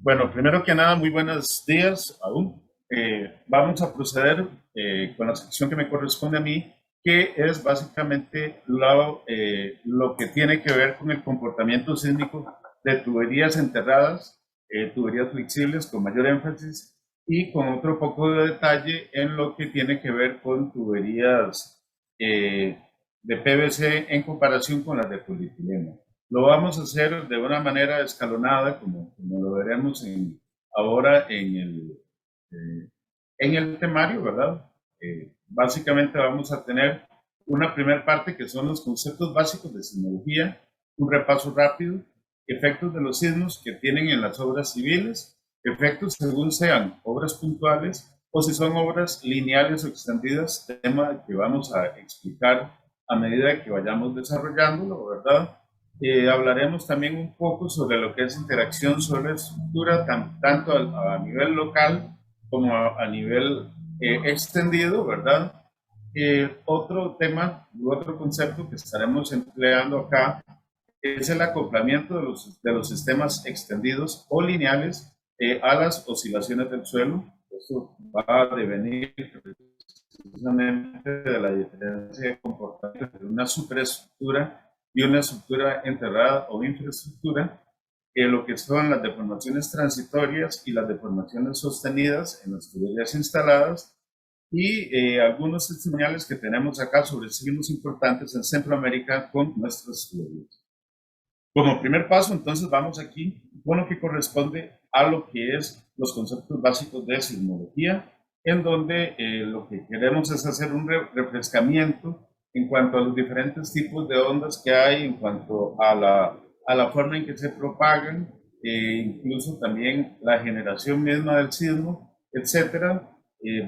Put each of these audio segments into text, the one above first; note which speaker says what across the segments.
Speaker 1: Bueno, primero que nada, muy buenos días aún. Vamos a proceder con la sección que me corresponde a mí, que es básicamente lo que tiene que ver con el comportamiento sísmico de tuberías enterradas, tuberías flexibles con mayor énfasis y con otro poco de detalle en lo que tiene que ver con tuberías eh, de PVC en comparación con las de polietileno. Lo vamos a hacer de una manera escalonada, como lo veremos ahora en el temario, ¿verdad? Básicamente vamos a tener una primera parte que son los conceptos básicos de sismología, un repaso rápido, efectos de los sismos que tienen en las obras civiles, efectos según sean obras puntuales o si son obras lineales o extendidas, tema que vamos a explicar a medida que vayamos desarrollándolo, ¿verdad? Hablaremos también un poco sobre lo que es interacción sobre estructura, tanto a nivel local como a nivel extendido, ¿verdad? Otro tema u otro concepto que estaremos empleando acá es el acoplamiento de los sistemas extendidos o lineales a las oscilaciones del suelo. Esto va a devenir precisamente de la diferencia de comportamiento de una superestructura y una estructura enterrada o infraestructura, lo que son las deformaciones transitorias y las deformaciones sostenidas en las tuberías instaladas y algunos testimoniales que tenemos acá sobre signos importantes en Centroamérica con nuestras tuberías. Como primer paso, entonces vamos aquí con lo que corresponde a lo que es los conceptos básicos de sismología, en donde lo que queremos es hacer un refrescamiento en cuanto a los diferentes tipos de ondas que hay, en cuanto a la forma en que se propagan, incluso también la generación misma del sismo, etcétera.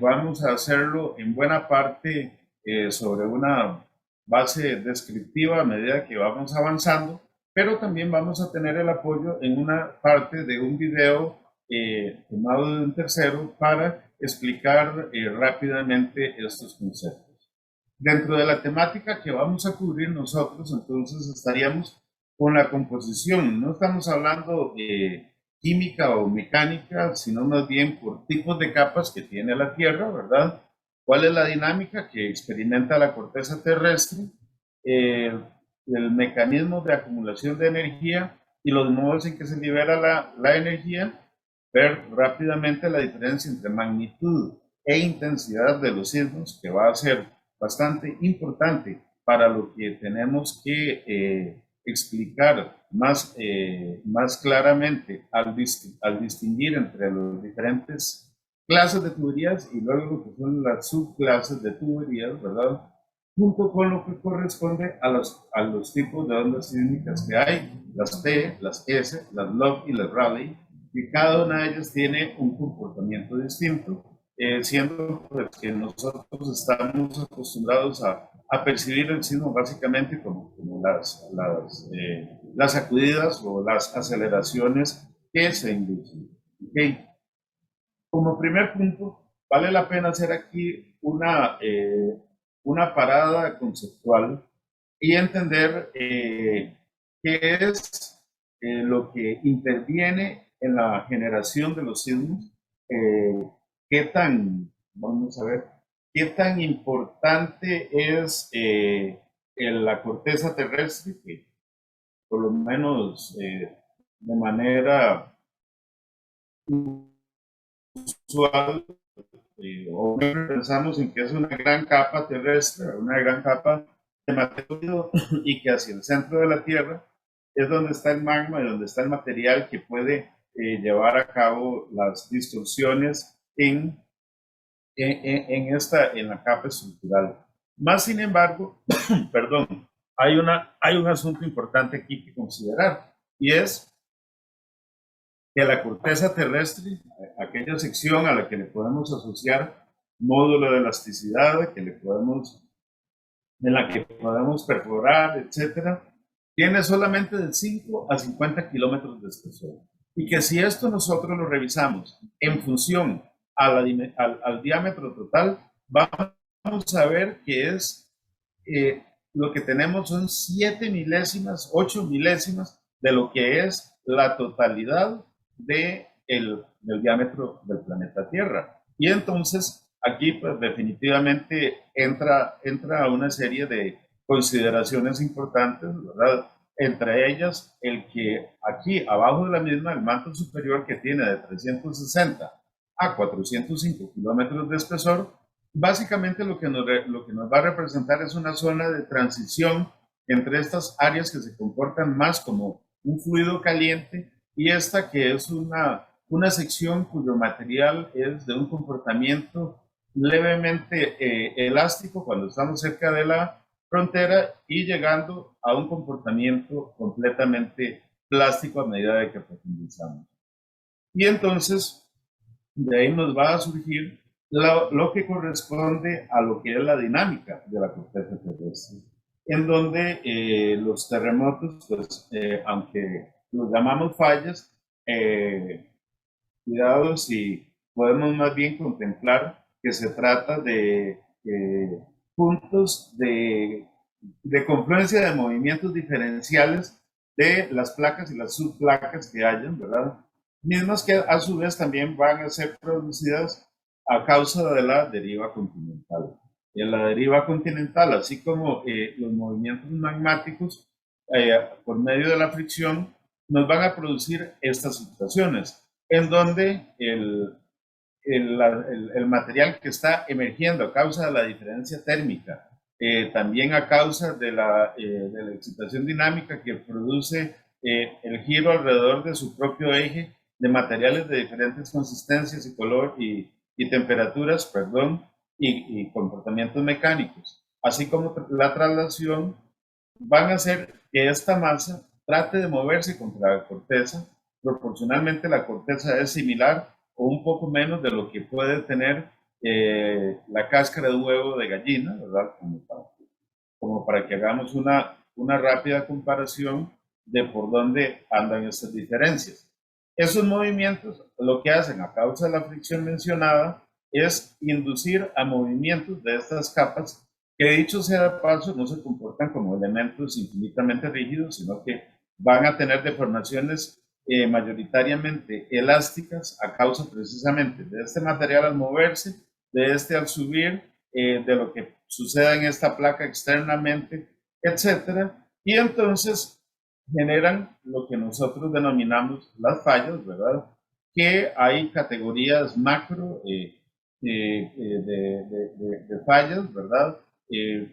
Speaker 1: Vamos a hacerlo en buena parte sobre una base descriptiva a medida que vamos avanzando, pero también vamos a tener el apoyo en una parte de un video tomado de un tercero para explicar rápidamente estos conceptos. Dentro de la temática que vamos a cubrir nosotros, entonces estaríamos con la composición. No estamos hablando de química o mecánica, sino más bien por tipos de capas que tiene la Tierra, ¿verdad? ¿Cuál es la dinámica que experimenta la corteza terrestre? Eh, el mecanismo de acumulación de energía y los modos en que se libera la energía, ver rápidamente la diferencia entre magnitud e intensidad de los sismos, que va a ser bastante importante para lo que tenemos que explicar más claramente al distinguir entre las diferentes clases de tuberías y luego lo que son las subclases de tuberías, ¿verdad? Junto con lo que corresponde a los tipos de ondas sísmicas que hay, las T, las S, las log y las Rayleigh, y cada una de ellas tiene un comportamiento distinto, siendo pues, que nosotros estamos acostumbrados a percibir el sismo básicamente como las sacudidas o las aceleraciones que se inducen. ¿Okay? Como primer punto, vale la pena hacer aquí una parada conceptual y entender qué es lo que interviene en la generación de los sismos, qué tan, vamos a ver, qué tan importante es la corteza terrestre, que por lo menos de manera usual o pensamos en que es una gran capa terrestre, una gran capa de material y que hacia el centro de la Tierra es donde está el magma y donde está el material que puede llevar a cabo las distorsiones en la capa estructural. Más sin embargo, perdón, hay un asunto importante aquí que considerar y es que la corteza terrestre, aquella sección a la que le podemos asociar módulo de elasticidad, en la que podemos perforar, etcétera, tiene solamente de 5 a 50 kilómetros de espesor. Y que si esto nosotros lo revisamos en función al diámetro total, vamos a ver que es lo que tenemos son 7 milésimas, 8 milésimas de lo que es la totalidad del diámetro del planeta Tierra. Y entonces aquí pues definitivamente entra una serie de consideraciones importantes, ¿verdad? Entre ellas el que aquí abajo de la misma, el manto superior que tiene de 360 a 405 kilómetros de espesor, básicamente lo que nos va a representar es una zona de transición entre estas áreas que se comportan más como un fluido caliente y esta que es una sección cuyo material es de un comportamiento levemente elástico cuando estamos cerca de la frontera y llegando a un comportamiento completamente plástico a medida de que profundizamos. Y entonces, de ahí nos va a surgir lo que corresponde a lo que es la dinámica de la corteza terrestre, en donde los terremotos, pues, aunque los llamamos fallas, cuidado si podemos más bien contemplar que se trata de puntos de confluencia de movimientos diferenciales de las placas y las subplacas que hayan, ¿verdad? Mismas que a su vez también van a ser producidas a causa de la deriva continental. En la deriva continental, así como los movimientos magmáticos, por medio de la fricción, nos van a producir estas situaciones, en donde el material que está emergiendo a causa de la diferencia térmica, también a causa de la excitación dinámica que produce el giro alrededor de su propio eje de materiales de diferentes consistencias y color y temperaturas, perdón, y comportamientos mecánicos, así como la traslación, van a hacer que esta masa trate de moverse contra la corteza. Proporcionalmente la corteza es similar o un poco menos de lo que puede tener la cáscara de huevo de gallina, ¿verdad? Como para que hagamos una rápida comparación de por dónde andan estas diferencias. Esos movimientos lo que hacen a causa de la fricción mencionada es inducir a movimientos de estas capas que, dicho sea de paso, no se comportan como elementos infinitamente rígidos, sino que van a tener deformaciones mayoritariamente elásticas a causa precisamente de este material al moverse, de este al subir, de lo que suceda en esta placa externamente, etcétera. Y entonces generan lo que nosotros denominamos las fallas, ¿verdad? Que hay categorías macro de fallas, ¿verdad?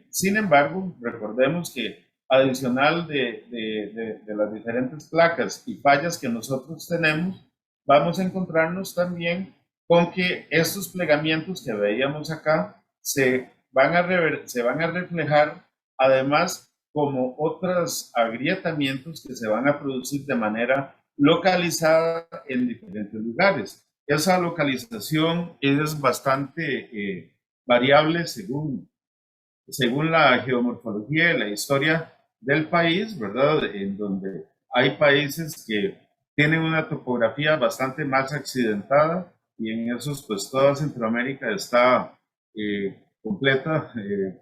Speaker 1: Sin embargo, recordemos que adicional de las diferentes placas y fallas que nosotros tenemos, vamos a encontrarnos también con que estos plegamientos que veíamos acá se van a reflejar además como otros agrietamientos que se van a producir de manera localizada en diferentes lugares. Esa localización es bastante variable según la geomorfología y la historia del país, ¿verdad? En donde hay países que tienen una topografía bastante más accidentada y en esos pues toda Centroamérica está completa,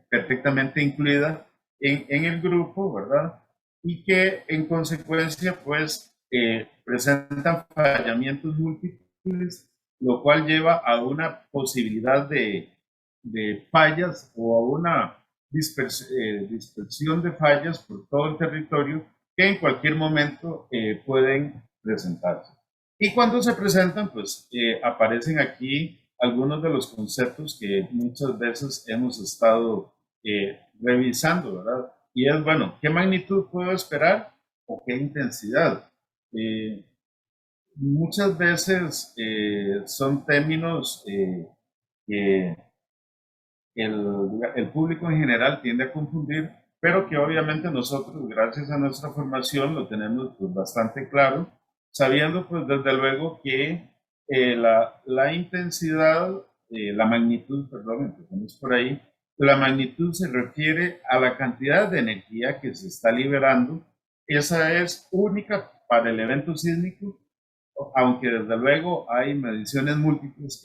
Speaker 1: perfectamente incluida en el grupo, ¿verdad? Y que en consecuencia pues presentan fallamientos múltiples, lo cual lleva a una posibilidad de fallas o a una dispersión de fallas por todo el territorio que en cualquier momento pueden presentarse. Y cuando se presentan, pues aparecen aquí algunos de los conceptos que muchas veces hemos estado revisando, ¿verdad? Y es, bueno, ¿qué magnitud puedo esperar o qué intensidad? Eh, Muchas veces son términos que el público en general tiende a confundir, pero que obviamente nosotros, gracias a nuestra formación, lo tenemos pues, bastante claro, sabiendo pues desde luego que la intensidad, la magnitud, perdón, empezamos por ahí, la magnitud se refiere a la cantidad de energía que se está liberando. Esa es única para el evento sísmico, aunque desde luego hay mediciones múltiples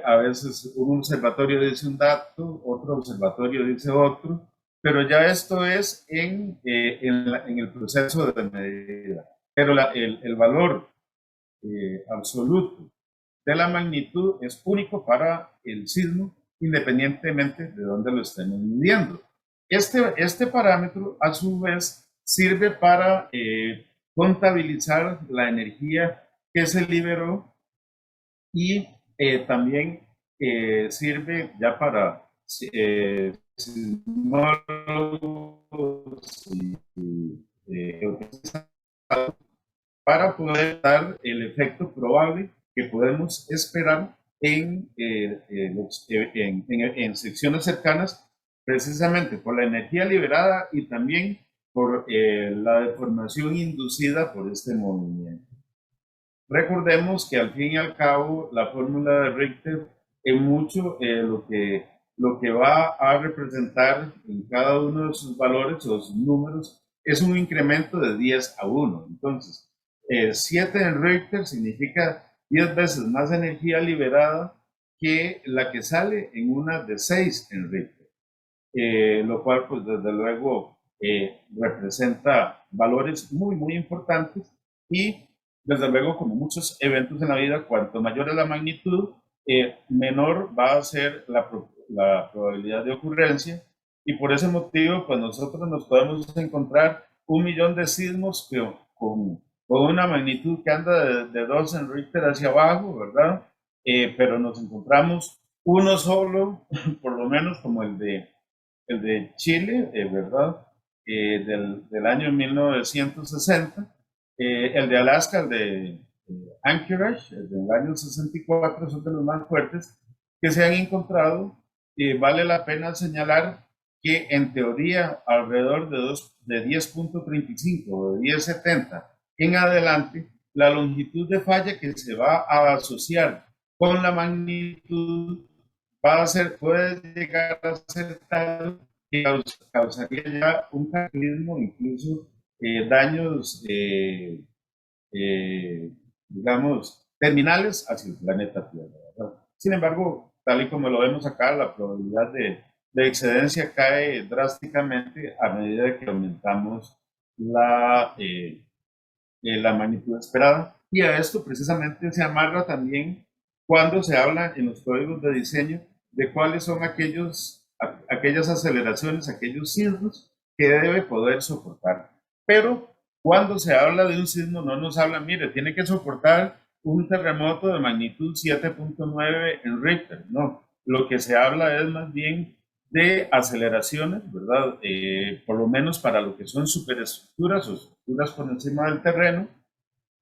Speaker 1: A veces un observatorio dice un dato, otro observatorio dice otro, pero ya esto es en el proceso de medida. Pero el valor absoluto de la magnitud es único para el sismo, independientemente de dónde lo estemos midiendo. Este parámetro, a su vez, sirve para contabilizar la energía que se liberó y también sirve ya para sismólogos para poder dar el efecto probable que podemos esperar en secciones cercanas, precisamente por la energía liberada y también por la deformación inducida por este movimiento. Recordemos que al fin y al cabo la fórmula de Richter en mucho lo que va a representar en cada uno de sus valores o sus números es un incremento de 10 a 1. Entonces, 7 en Richter significa 10 veces más energía liberada que la que sale en una de 6 en Richter, lo cual pues desde luego representa valores muy, muy importantes y desde luego, como muchos eventos en la vida, cuanto mayor es la magnitud, menor va a ser la probabilidad de ocurrencia. Y por ese motivo, pues nosotros nos podemos encontrar 1.000.000 de sismos con una magnitud que anda de 2 en Richter hacia abajo, ¿verdad? Pero nos encontramos uno solo, por lo menos como el de Chile, ¿verdad? Del año 1960. El de Alaska, el de Anchorage, el del año 64, son de los más fuertes que se han encontrado. Vale la pena señalar que en teoría alrededor de 10.35 o de 10.70 en adelante, la longitud de falla que se va a asociar con la magnitud puede llegar a ser tal que causaría ya un cataclismo, incluso daños, digamos, terminales hacia el planeta Tierra, ¿verdad? Sin embargo, tal y como lo vemos acá, la probabilidad de excedencia cae drásticamente a medida que aumentamos la magnitud esperada. Y a esto precisamente se amarra también cuando se habla en los códigos de diseño de cuáles son aquellas aceleraciones, aquellos sismos que debe poder soportar. Pero cuando se habla de un sismo no nos habla, mire, tiene que soportar un terremoto de magnitud 7.9 en Richter. No, lo que se habla es más bien de aceleraciones, ¿verdad? Por lo menos para lo que son superestructuras o estructuras por encima del terreno.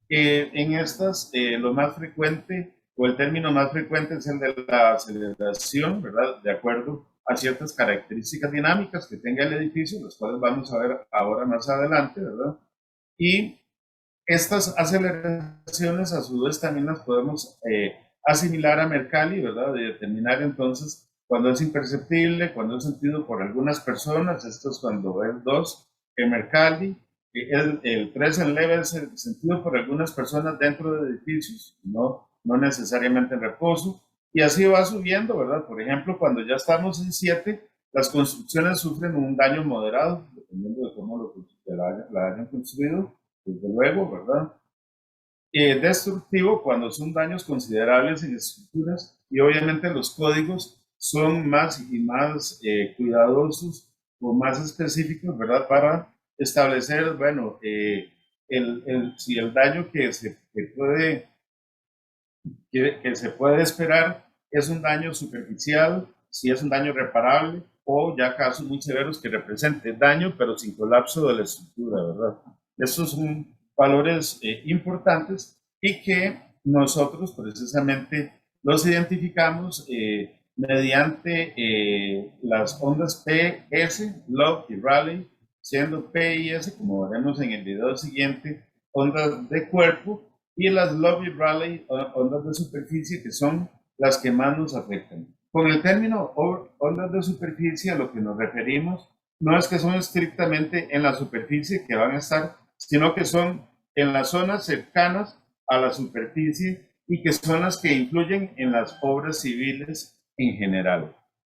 Speaker 1: En estas, lo más frecuente o el término más frecuente es el de la aceleración, ¿verdad? De acuerdo a ciertas características dinámicas que tenga el edificio, las cuales vamos a ver ahora más adelante, ¿verdad? Y estas aceleraciones a su vez también las podemos asimilar a Mercalli, ¿verdad? De determinar entonces cuando es imperceptible, cuando es sentido por algunas personas, esto es cuando es 2 en Mercalli, el 3 en leve es sentido por algunas personas dentro de edificios, no necesariamente en reposo, y así va subiendo, ¿verdad? Por ejemplo, cuando ya estamos en 7, las construcciones sufren un daño moderado, dependiendo de cómo la hayan construido, desde luego, ¿verdad? Destructivo cuando son daños considerables en estructuras y obviamente los códigos son más y más cuidadosos o más específicos, ¿verdad? Para establecer, bueno, si el daño que se puede esperar es un daño superficial, si es un daño reparable o ya casos muy severos que represente daño pero sin colapso de la estructura, ¿verdad? Estos son valores importantes y que nosotros precisamente los identificamos mediante las ondas PS, Love y Rayleigh, siendo P y S, como veremos en el video siguiente, ondas de cuerpo, y las Love y Rayleigh, ondas de superficie, que son las que más nos afectan. Con el término ondas de superficie a lo que nos referimos no es que son estrictamente en la superficie que van a estar, sino que son en las zonas cercanas a la superficie y que son las que influyen en las obras civiles en general.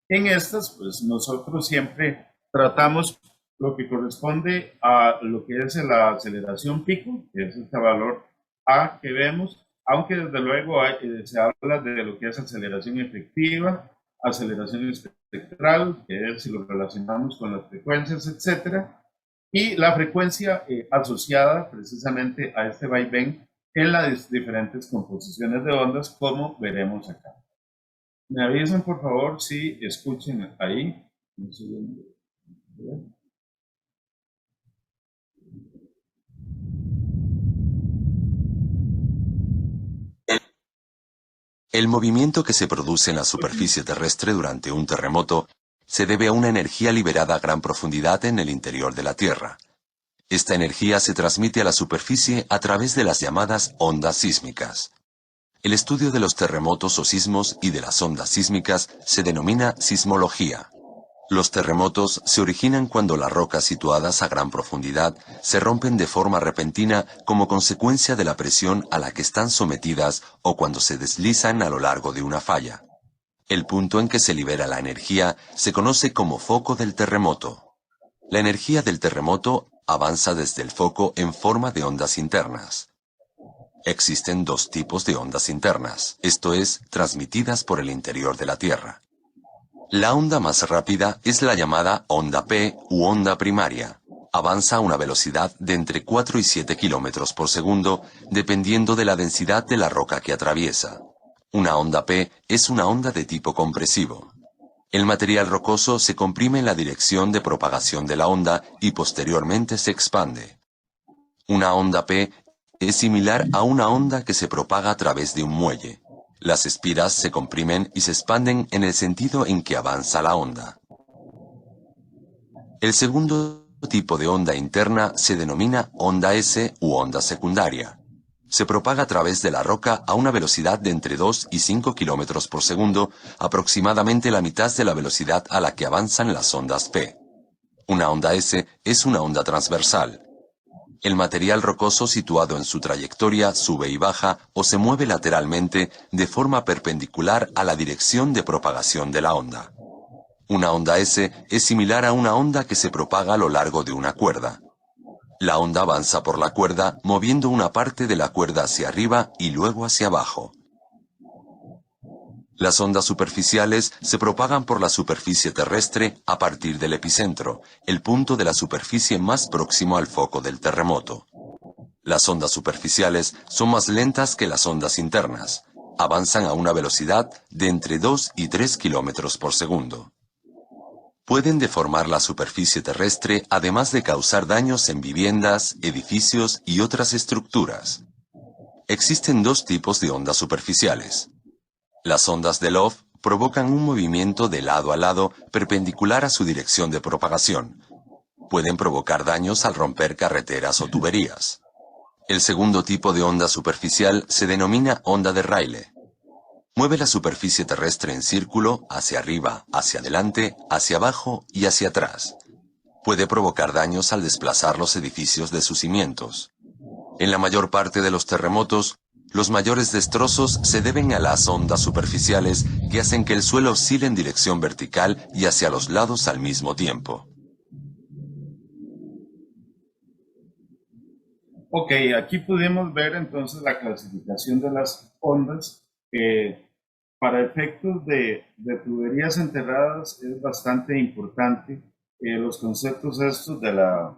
Speaker 1: En estas, pues nosotros siempre tratamos lo que corresponde a lo que es la aceleración pico, que es este valor A que vemos, aunque desde luego se habla de lo que es aceleración efectiva, aceleración espectral, que es si lo relacionamos con las frecuencias, etcétera, y la frecuencia asociada precisamente a este vaivén en las diferentes composiciones de ondas, como veremos acá. Me avisan, por favor, si escuchen ahí. Un segundo.
Speaker 2: El movimiento que se produce en la superficie terrestre durante un terremoto se debe a una energía liberada a gran profundidad en el interior de la Tierra. Esta energía se transmite a la superficie a través de las llamadas ondas sísmicas. El estudio de los terremotos o sismos y de las ondas sísmicas se denomina sismología. Los terremotos se originan cuando las rocas situadas a gran profundidad se rompen de forma repentina como consecuencia de la presión a la que están sometidas o cuando se deslizan a lo largo de una falla. El punto en que se libera la energía se conoce como foco del terremoto. La energía del terremoto avanza desde el foco en forma de ondas internas. Existen dos tipos de ondas internas, esto es, transmitidas por el interior de la Tierra. La onda más rápida es la llamada onda P u onda primaria. Avanza a una velocidad de entre 4 y 7 kilómetros por segundo, dependiendo de la densidad de la roca que atraviesa. Una onda P es una onda de tipo compresivo. El material rocoso se comprime en la dirección de propagación de la onda y posteriormente se expande. Una onda P es similar a una onda que se propaga a través de un muelle. Las espiras se comprimen y se expanden en el sentido en que avanza la onda. El segundo tipo de onda interna se denomina onda S u onda secundaria. Se propaga a través de la roca a una velocidad de entre 2 y 5 kilómetros por segundo, aproximadamente la mitad de la velocidad a la que avanzan las ondas P. Una onda S es una onda transversal. El material rocoso situado en su trayectoria sube y baja o se mueve lateralmente de forma perpendicular a la dirección de propagación de la onda. Una onda S es similar a una onda que se propaga a lo largo de una cuerda. La onda avanza por la cuerda moviendo una parte de la cuerda hacia arriba y luego hacia abajo. Las ondas superficiales se propagan por la superficie terrestre a partir del epicentro, el punto de la superficie más próximo al foco del terremoto. Las ondas superficiales son más lentas que las ondas internas. Avanzan a una velocidad de entre 2 y 3 kilómetros por segundo. Pueden deformar la superficie terrestre además de causar daños en viviendas, edificios y otras estructuras. Existen dos tipos de ondas superficiales. Las ondas de Love provocan un movimiento de lado a lado perpendicular a su dirección de propagación. Pueden provocar daños al romper carreteras o tuberías. El segundo tipo de onda superficial se denomina onda de Rayleigh. Mueve la superficie terrestre en círculo, hacia arriba, hacia adelante, hacia abajo y hacia atrás. Puede provocar daños al desplazar los edificios de sus cimientos. En la mayor parte de los terremotos, los mayores destrozos se deben a las ondas superficiales que hacen que el suelo oscile en dirección vertical y hacia los lados al mismo tiempo.
Speaker 1: Ok, aquí pudimos ver entonces la clasificación de las ondas. Para efectos de tuberías enterradas es bastante importante los conceptos estos de la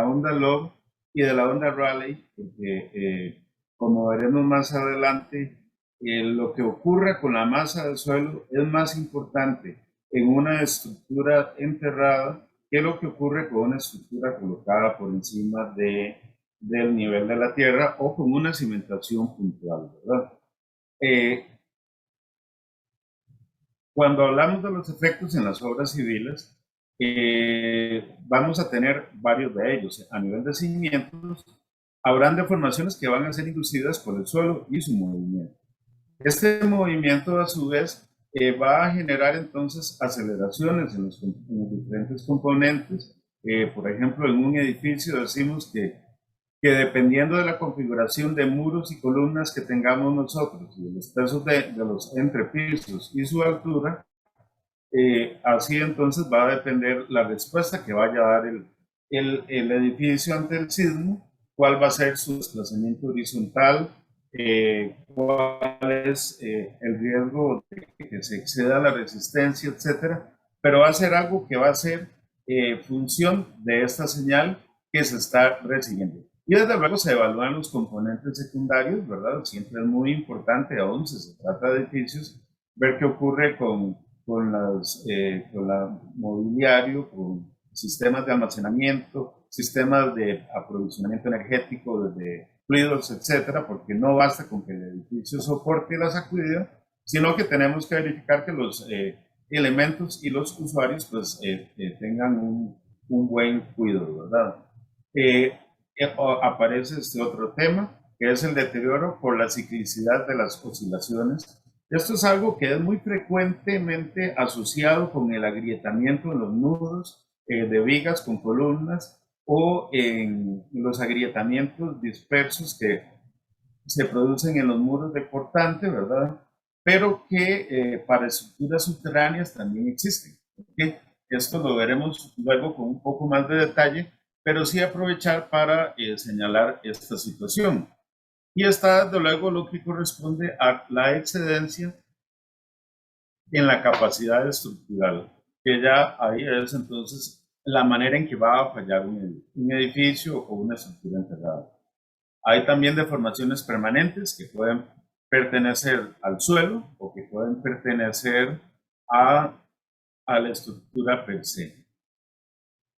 Speaker 1: onda Love y de la onda Rayleigh, porque como veremos más adelante, lo que ocurre con la masa del suelo es más importante en una estructura enterrada que lo que ocurre con una estructura colocada por encima del nivel de la tierra o con una cimentación puntual, ¿verdad? Cuando hablamos de los efectos en las obras civiles, vamos a tener varios de ellos. A nivel de cimientos, habrán deformaciones que van a ser inducidas por el suelo y su movimiento. Este movimiento, a su vez, va a generar entonces aceleraciones en los diferentes componentes. Por ejemplo, en un edificio decimos que que dependiendo de la configuración de muros y columnas que tengamos nosotros y de los pesos de los entrepisos y su altura, así entonces va a depender la respuesta que vaya a dar el edificio ante el sismo, cuál va a ser su desplazamiento horizontal, cuál es el riesgo de que se exceda la resistencia, etcétera. Pero va a ser algo que va a ser función de esta señal que se está recibiendo. Y desde luego se evalúan los componentes secundarios, ¿verdad? Siempre es muy importante, aún si se trata de edificios, ver qué ocurre con la mobiliario, con sistemas de almacenamiento, sistemas de aprovisionamiento energético desde fluidos, etcétera, porque no basta con que el edificio soporte la sacudida, sino que tenemos que verificar que los elementos y los usuarios pues tengan un buen cuidado, ¿verdad? Aparece este otro tema, que es el deterioro por la ciclicidad de las oscilaciones. Esto es algo que es muy frecuentemente asociado con el agrietamiento en los nudos de vigas con columnas o en los agrietamientos dispersos que se producen en los muros de portante, ¿verdad? Pero que para estructuras subterráneas también existen. ¿Okay? Esto lo veremos luego con un poco más de detalle, pero sí aprovechar para señalar esta situación. Y está, desde luego, lo que corresponde a la excedencia en la capacidad estructural, que ya ahí es entonces la manera en que va a fallar un edificio o una estructura enterrada. Hay también deformaciones permanentes que pueden pertenecer al suelo o que pueden pertenecer a la estructura per se.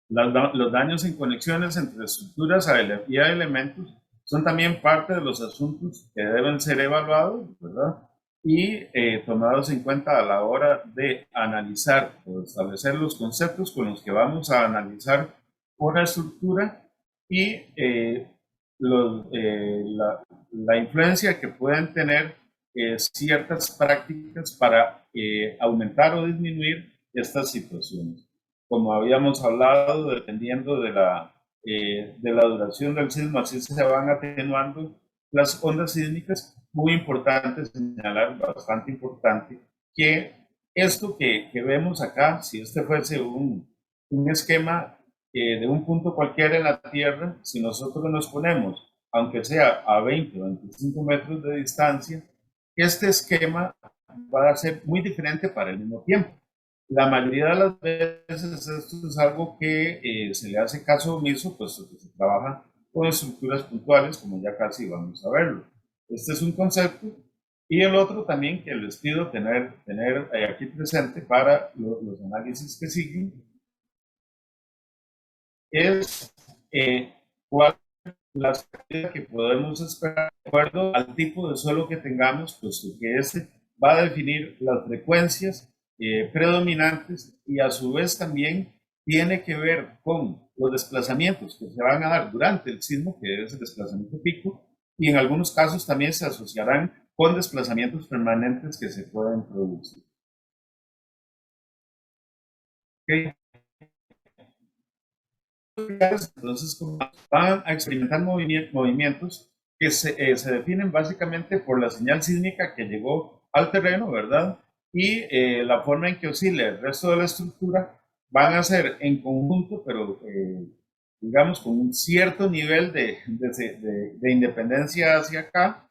Speaker 1: Los daños en conexiones entre estructuras y elementos son también parte de los asuntos que deben ser evaluados, ¿verdad? Y tomados en cuenta a la hora de analizar o establecer los conceptos con los que vamos a analizar una estructura y la influencia que pueden tener ciertas prácticas para aumentar o disminuir estas situaciones. Como habíamos hablado, dependiendo de la duración del sismo, así se van atenuando las ondas sísmicas. Muy importante señalar, bastante importante, que esto que vemos acá, si este fuese un esquema de un punto cualquiera en la Tierra, si nosotros nos ponemos, aunque sea a 20 o 25 metros de distancia, este esquema va a ser muy diferente para el mismo tiempo. La mayoría de las veces esto es algo que se le hace caso omiso, puesto que se trabaja con estructuras puntuales, como ya casi vamos a verlo. Este es un concepto. Y el otro también que les pido tener aquí presente para los análisis que siguen es cuál la salida que podemos esperar de acuerdo al tipo de suelo que tengamos, puesto que este va a definir las frecuencias predominantes y a su vez también tiene que ver con los desplazamientos que se van a dar durante el sismo, que es el desplazamiento pico, y en algunos casos también se asociarán con desplazamientos permanentes que se pueden producir. Okay. Entonces, van a experimentar movimientos que se definen básicamente por la señal sísmica que llegó al terreno, ¿verdad? Y la forma en que oscila el resto de la estructura van a ser en conjunto, pero digamos con un cierto nivel de independencia hacia acá,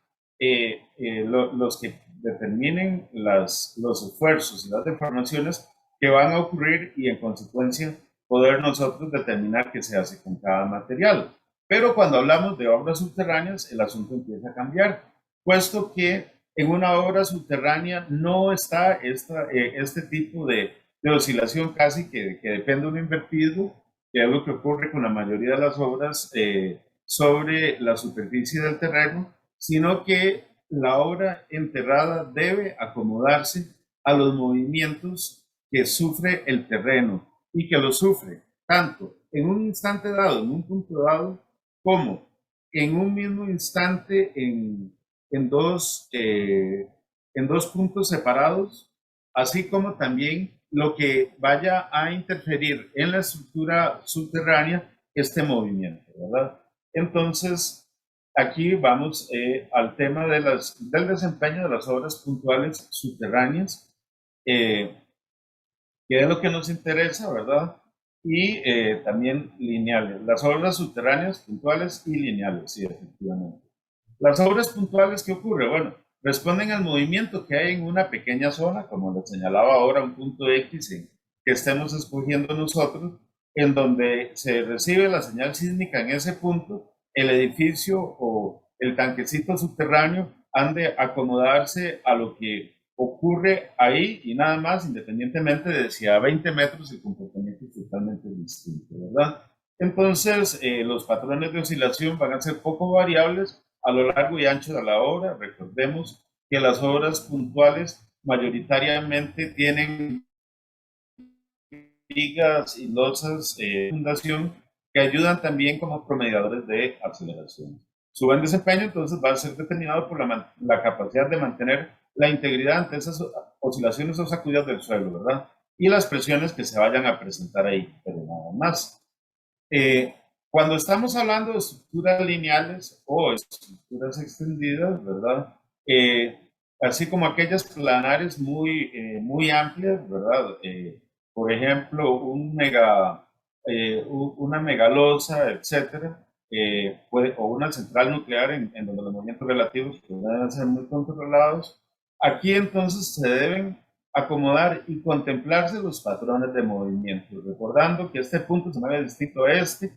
Speaker 1: los que determinen los esfuerzos y las deformaciones que van a ocurrir y en consecuencia poder nosotros determinar qué se hace con cada material. Pero cuando hablamos de obras subterráneas, el asunto empieza a cambiar, puesto que en una obra subterránea no está este tipo de oscilación casi que depende de un invertido, que es lo que ocurre con la mayoría de las obras sobre la superficie del terreno, sino que la obra enterrada debe acomodarse a los movimientos que sufre el terreno y que lo sufre tanto en un instante dado, en un punto dado, como en un mismo instante en dos puntos separados, así como también lo que vaya a interferir en la estructura subterránea, este movimiento, ¿verdad? Entonces, aquí vamos al tema de del desempeño de las obras puntuales subterráneas, que es lo que nos interesa, ¿verdad? Y también lineales. Las obras subterráneas, puntuales y lineales, sí, efectivamente. Las obras puntuales, ¿qué ocurre? Bueno, responden al movimiento que hay en una pequeña zona, como lo señalaba ahora, un punto X que estemos escogiendo nosotros, en donde se recibe la señal sísmica en ese punto, el edificio o el tanquecito subterráneo han de acomodarse a lo que ocurre ahí y nada más, independientemente de si a 20 metros el comportamiento es totalmente distinto, ¿verdad? Entonces, los patrones de oscilación van a ser poco variables a lo largo y ancho de la obra. Recordemos que las obras puntuales mayoritariamente tienen vigas y losas de fundación que ayudan también como promediadores de aceleración. Su buen desempeño entonces va a ser determinado por la capacidad de mantener la integridad ante esas oscilaciones o sacudidas del suelo, ¿verdad? Y las presiones que se vayan a presentar ahí, pero nada más. Cuando estamos hablando de estructuras lineales o estructuras extendidas, ¿verdad? Así como aquellas planares muy amplias, ¿verdad? Por ejemplo, una megalosa, etcétera, o una central nuclear en donde los movimientos relativos pueden ser muy controlados. Aquí entonces se deben acomodar y contemplarse los patrones de movimiento, recordando que este punto se mueve distinto a este,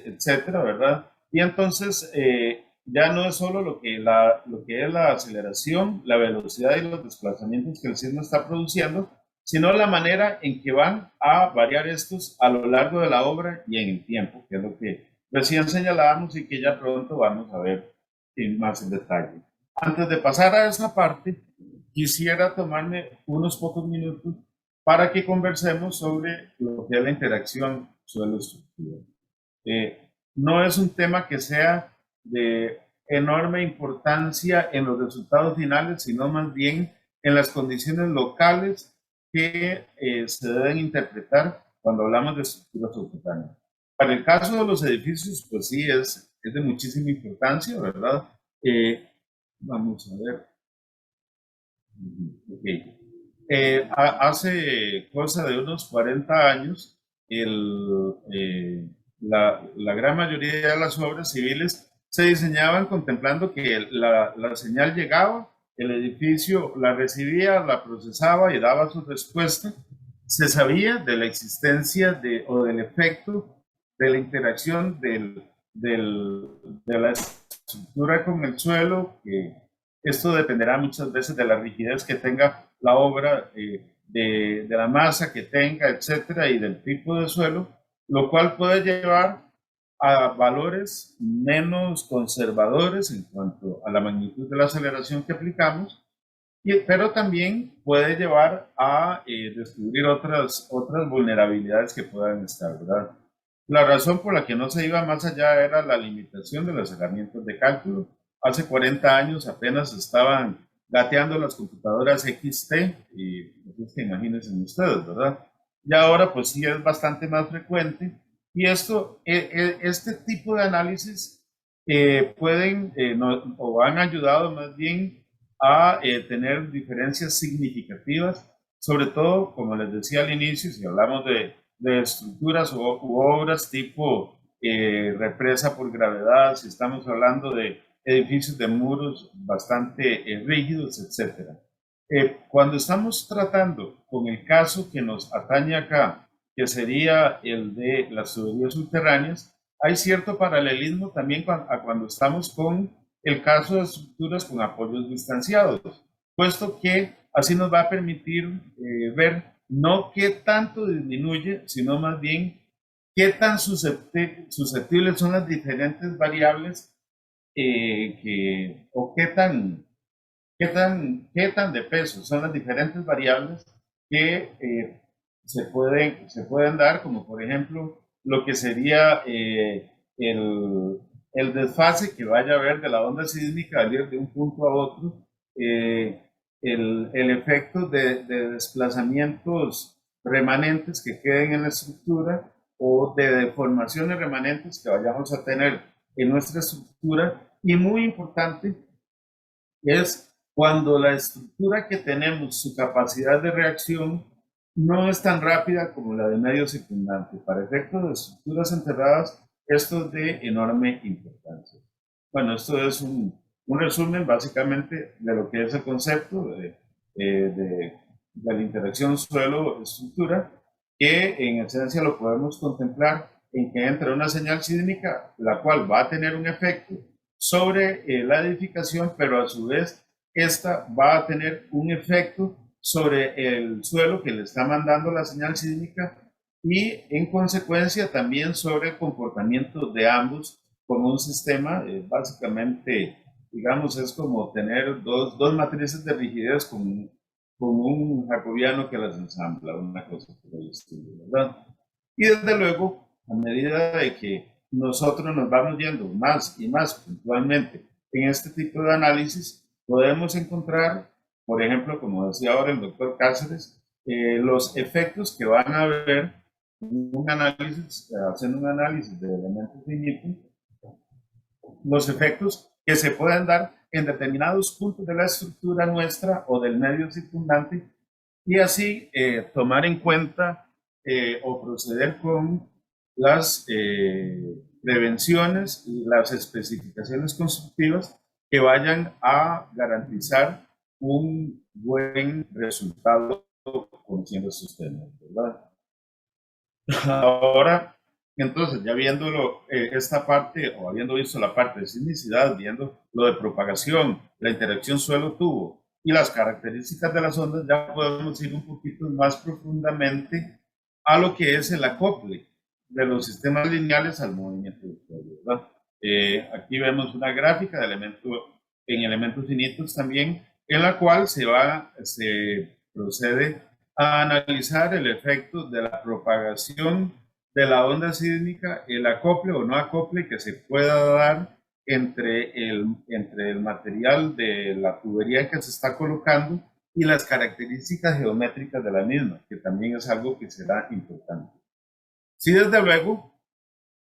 Speaker 1: etcétera, ¿verdad? Y entonces ya no es solo lo que es la aceleración, la velocidad y los desplazamientos que el sismo está produciendo, sino la manera en que van a variar estos a lo largo de la obra y en el tiempo, que es lo que recién señalábamos y que ya pronto vamos a ver más en detalle. Antes de pasar a esa parte, quisiera tomarme unos pocos minutos para que conversemos sobre lo que es la interacción suelo-estructura. No es un tema que sea de enorme importancia en los resultados finales, sino más bien en las condiciones locales que se deben interpretar cuando hablamos de estructuras subterráneas. Para el caso de los edificios, pues sí, es de muchísima importancia, ¿verdad? Vamos a ver. Okay. Hace cosa de unos 40 años, la gran mayoría de las obras civiles se diseñaban contemplando que la señal llegaba, el edificio la recibía, la procesaba y daba su respuesta. Se sabía de la existencia o del efecto de la interacción de la estructura con el suelo, que esto dependerá muchas veces de la rigidez que tenga la obra, de la masa que tenga, etcétera, y del tipo de suelo, lo cual puede llevar a valores menos conservadores en cuanto a la magnitud de la aceleración que aplicamos, pero también puede llevar a descubrir otras vulnerabilidades que puedan estar, ¿verdad? La razón por la que no se iba más allá era la limitación de las herramientas de cálculo. Hace 40 años apenas estaban gateando las computadoras XT, y pues, imagínense ustedes, ¿verdad? Y ahora pues sí es bastante más frecuente. Y este tipo de análisis o han ayudado más bien a tener diferencias significativas, sobre todo, como les decía al inicio, si hablamos de estructuras u obras tipo represa por gravedad, si estamos hablando de edificios de muros bastante rígidos, etc. Cuando estamos tratando con el caso que nos atañe acá, que sería el de las tuberías subterráneas, hay cierto paralelismo también a cuando estamos con el caso de estructuras con apoyos distanciados, puesto que así nos va a permitir ver no qué tanto disminuye, sino más bien qué tan susceptibles son las diferentes variables o qué tan de peso son las diferentes variables que se pueden dar, como por ejemplo lo que sería el desfase que vaya a haber de la onda sísmica al ir de un punto a otro, el efecto de desplazamientos remanentes que queden en la estructura o de deformaciones remanentes que vayamos a tener en nuestra estructura, y muy importante es cuando la estructura que tenemos, su capacidad de reacción, no es tan rápida como la de medio circundante. Para efectos de estructuras enterradas, esto es de enorme importancia. Bueno, esto es un resumen básicamente de lo que es el concepto de la interacción suelo-estructura, que en esencia lo podemos contemplar en que entra una señal sísmica, la cual va a tener un efecto sobre la edificación, pero a su vez esta va a tener un efecto sobre el suelo que le está mandando la señal sísmica y en consecuencia también sobre el comportamiento de ambos como un sistema, básicamente, digamos, es como tener dos matrices de rigidez con un jacobiano que las ensambla, una cosa por el estilo, ¿verdad? Y desde luego, a medida de que nosotros nos vamos yendo más y más puntualmente en este tipo de análisis, podemos encontrar, por ejemplo, como decía ahora el doctor Cáceres, los efectos que van a haber un análisis, haciendo un análisis de elementos finitos, los efectos que se pueden dar en determinados puntos de la estructura nuestra o del medio circundante y así tomar en cuenta o proceder con las prevenciones y las especificaciones constructivas que vayan a garantizar un buen resultado conociendo estos temas, ¿verdad? Ahora, entonces, ya viéndolo, esta parte, o habiendo visto la parte de sismicidad, viendo lo de propagación, la interacción suelo-tubo y las características de las ondas, ya podemos ir un poquito más profundamente a lo que es el acople de los sistemas lineales al movimiento del suelo, ¿verdad? Aquí vemos una gráfica de en elementos finitos también, en la cual se procede a analizar el efecto de la propagación de la onda sísmica, el acople o no acople que se pueda dar entre el material de la tubería que se está colocando y las características geométricas de la misma, que también es algo que será importante. Sí, desde luego,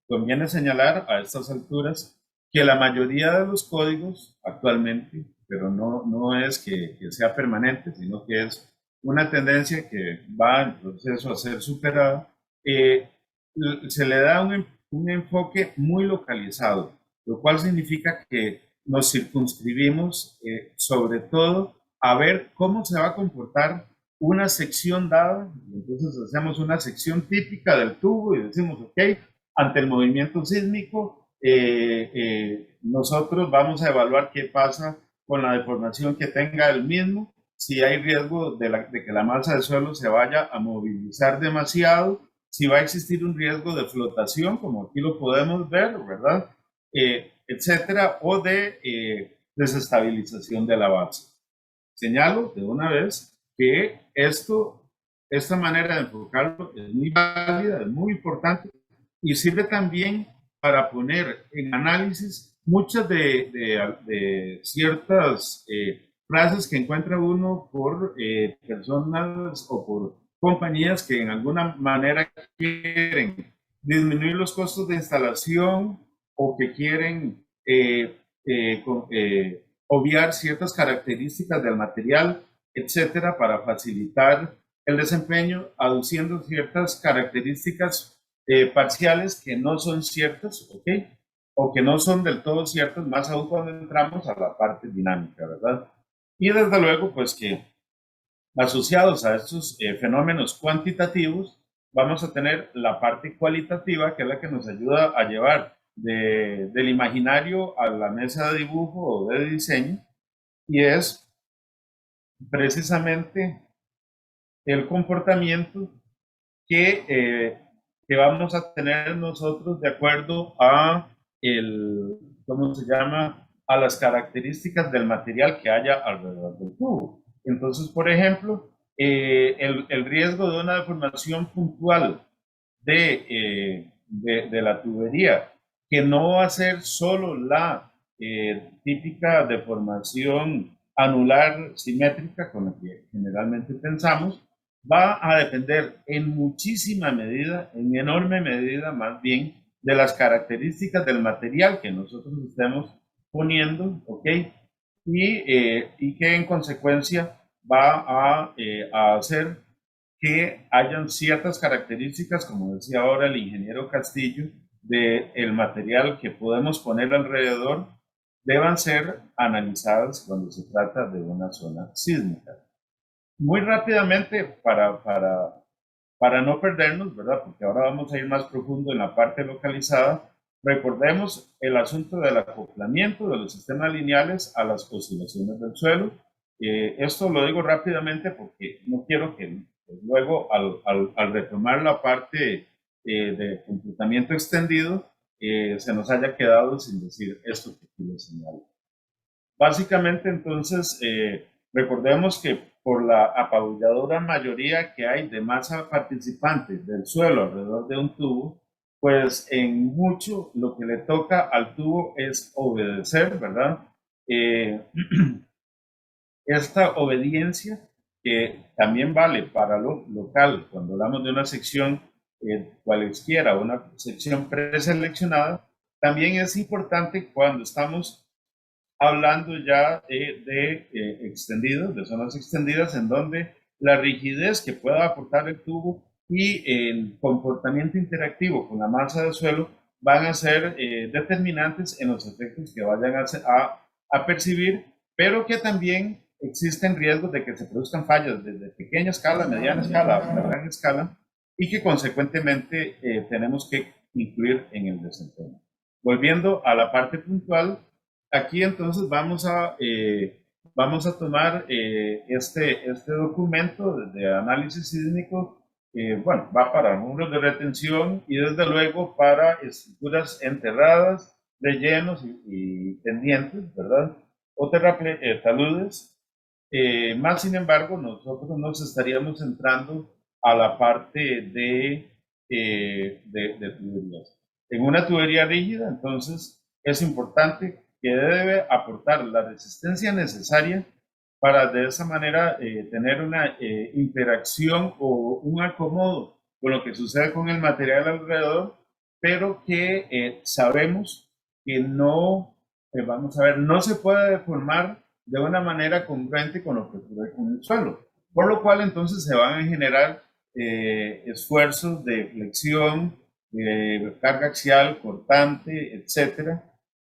Speaker 1: conviene señalar a estas alturas que la mayoría de los códigos actualmente, pero no es que sea permanente, sino que es una tendencia que va en proceso a ser superada, se le da un enfoque muy localizado, lo cual significa que nos circunscribimos sobre todo a ver cómo se va a comportar una sección dada, entonces hacemos una sección típica del tubo y decimos, ok, ante el movimiento sísmico, nosotros vamos a evaluar qué pasa con la deformación que tenga el mismo, si hay riesgo de que la masa de suelo se vaya a movilizar demasiado, si va a existir un riesgo de flotación, como aquí lo podemos ver, ¿verdad? Etcétera, o de desestabilización de la base. Señalo de una vez que esta manera de enfocarlo es muy válida, es muy importante y sirve también para poner en análisis muchas de ciertas frases que encuentra uno por personas o por compañías que en alguna manera quieren disminuir los costos de instalación o que quieren obviar ciertas características del material, etcétera, para facilitar el desempeño, aduciendo ciertas características parciales que no son ciertas, ¿ok? O que no son del todo ciertas, más aún cuando entramos a la parte dinámica, ¿verdad? Y desde luego, pues que asociados a estos fenómenos cuantitativos, vamos a tener la parte cualitativa, que es la que nos ayuda a llevar del imaginario a la mesa de dibujo o de diseño, y es precisamente el comportamiento que vamos a tener nosotros de acuerdo a ¿cómo se llama? A las características del material que haya alrededor del tubo. Entonces, por ejemplo, el riesgo de una deformación puntual de la tubería, que no va a ser solo la típica deformación anular simétrica con la que generalmente pensamos, va a depender en muchísima medida, en enorme medida más bien, de las características del material que nosotros estemos poniendo, ¿ok? Y que en consecuencia va a hacer que hayan ciertas características, como decía ahora el ingeniero Castillo, del material que podemos poner alrededor, deban ser analizadas cuando se trata de una zona sísmica. Muy rápidamente, para no perdernos, ¿verdad? Porque ahora vamos a ir más profundo en la parte localizada, recordemos el asunto del acoplamiento de los sistemas lineales a las oscilaciones del suelo. Esto lo digo rápidamente porque no quiero que luego al retomar la parte de comportamiento extendido se nos haya quedado sin decir esto que aquí les señalo. Básicamente, entonces, recordemos que por la apabulladora mayoría que hay de masa participante del suelo alrededor de un tubo, pues en mucho lo que le toca al tubo es obedecer, ¿verdad? Esta obediencia, que también vale para lo local, cuando hablamos de una sección cualesquiera, una sección preseleccionada, también es importante cuando estamos hablando ya de extendidos, de zonas extendidas, en donde la rigidez que pueda aportar el tubo y el comportamiento interactivo con la masa de suelo van a ser determinantes en los efectos que vayan a percibir, pero que también existen riesgos de que se produzcan fallas desde pequeña escala, mediana escala hasta gran escala, y que consecuentemente tenemos que incluir en el desempeño. Volviendo a la parte puntual, aquí entonces vamos a tomar este documento de análisis sísmico, bueno, va para muros de retención y desde luego para estructuras enterradas, rellenos y pendientes, ¿verdad? O taludes. Más sin embargo, nosotros nos estaríamos entrando a la parte de tuberías. En una tubería rígida, entonces, es importante que debe aportar la resistencia necesaria para de esa manera tener una interacción o un acomodo con lo que sucede con el material alrededor, pero que sabemos que no, vamos a ver, no se puede deformar de una manera congruente con lo que ocurre con el suelo, por lo cual entonces se van a generar esfuerzos de flexión, carga axial, cortante, etcétera,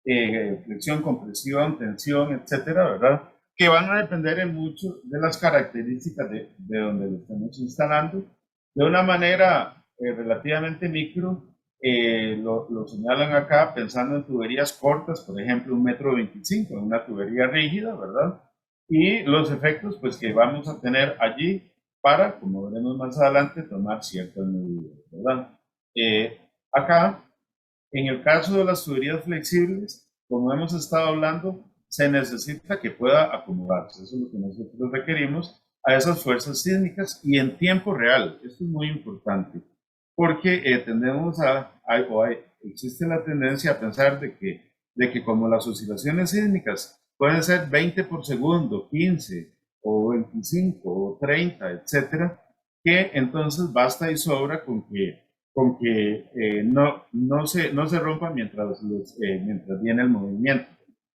Speaker 1: flexión, compresión, tensión, etcétera, ¿verdad? Que van a depender en mucho de las características de donde lo estamos instalando. De una manera relativamente micro, lo señalan acá pensando en tuberías cortas, por ejemplo, 1,25 m, en una tubería rígida, ¿verdad? Y los efectos pues que vamos a tener allí para, como veremos más adelante, tomar ciertas medidas, ¿verdad? Acá, en el caso de las tuberías flexibles, como hemos estado hablando, se necesita que pueda acomodarse. Eso es lo que nosotros requerimos a esas fuerzas sísmicas y en tiempo real. Esto es muy importante porque tendemos existe la tendencia a pensar de que como las oscilaciones sísmicas pueden ser 20 por segundo, 15 o 25 o 30, etcétera, que entonces basta y sobra con que no se rompa mientras viene el movimiento.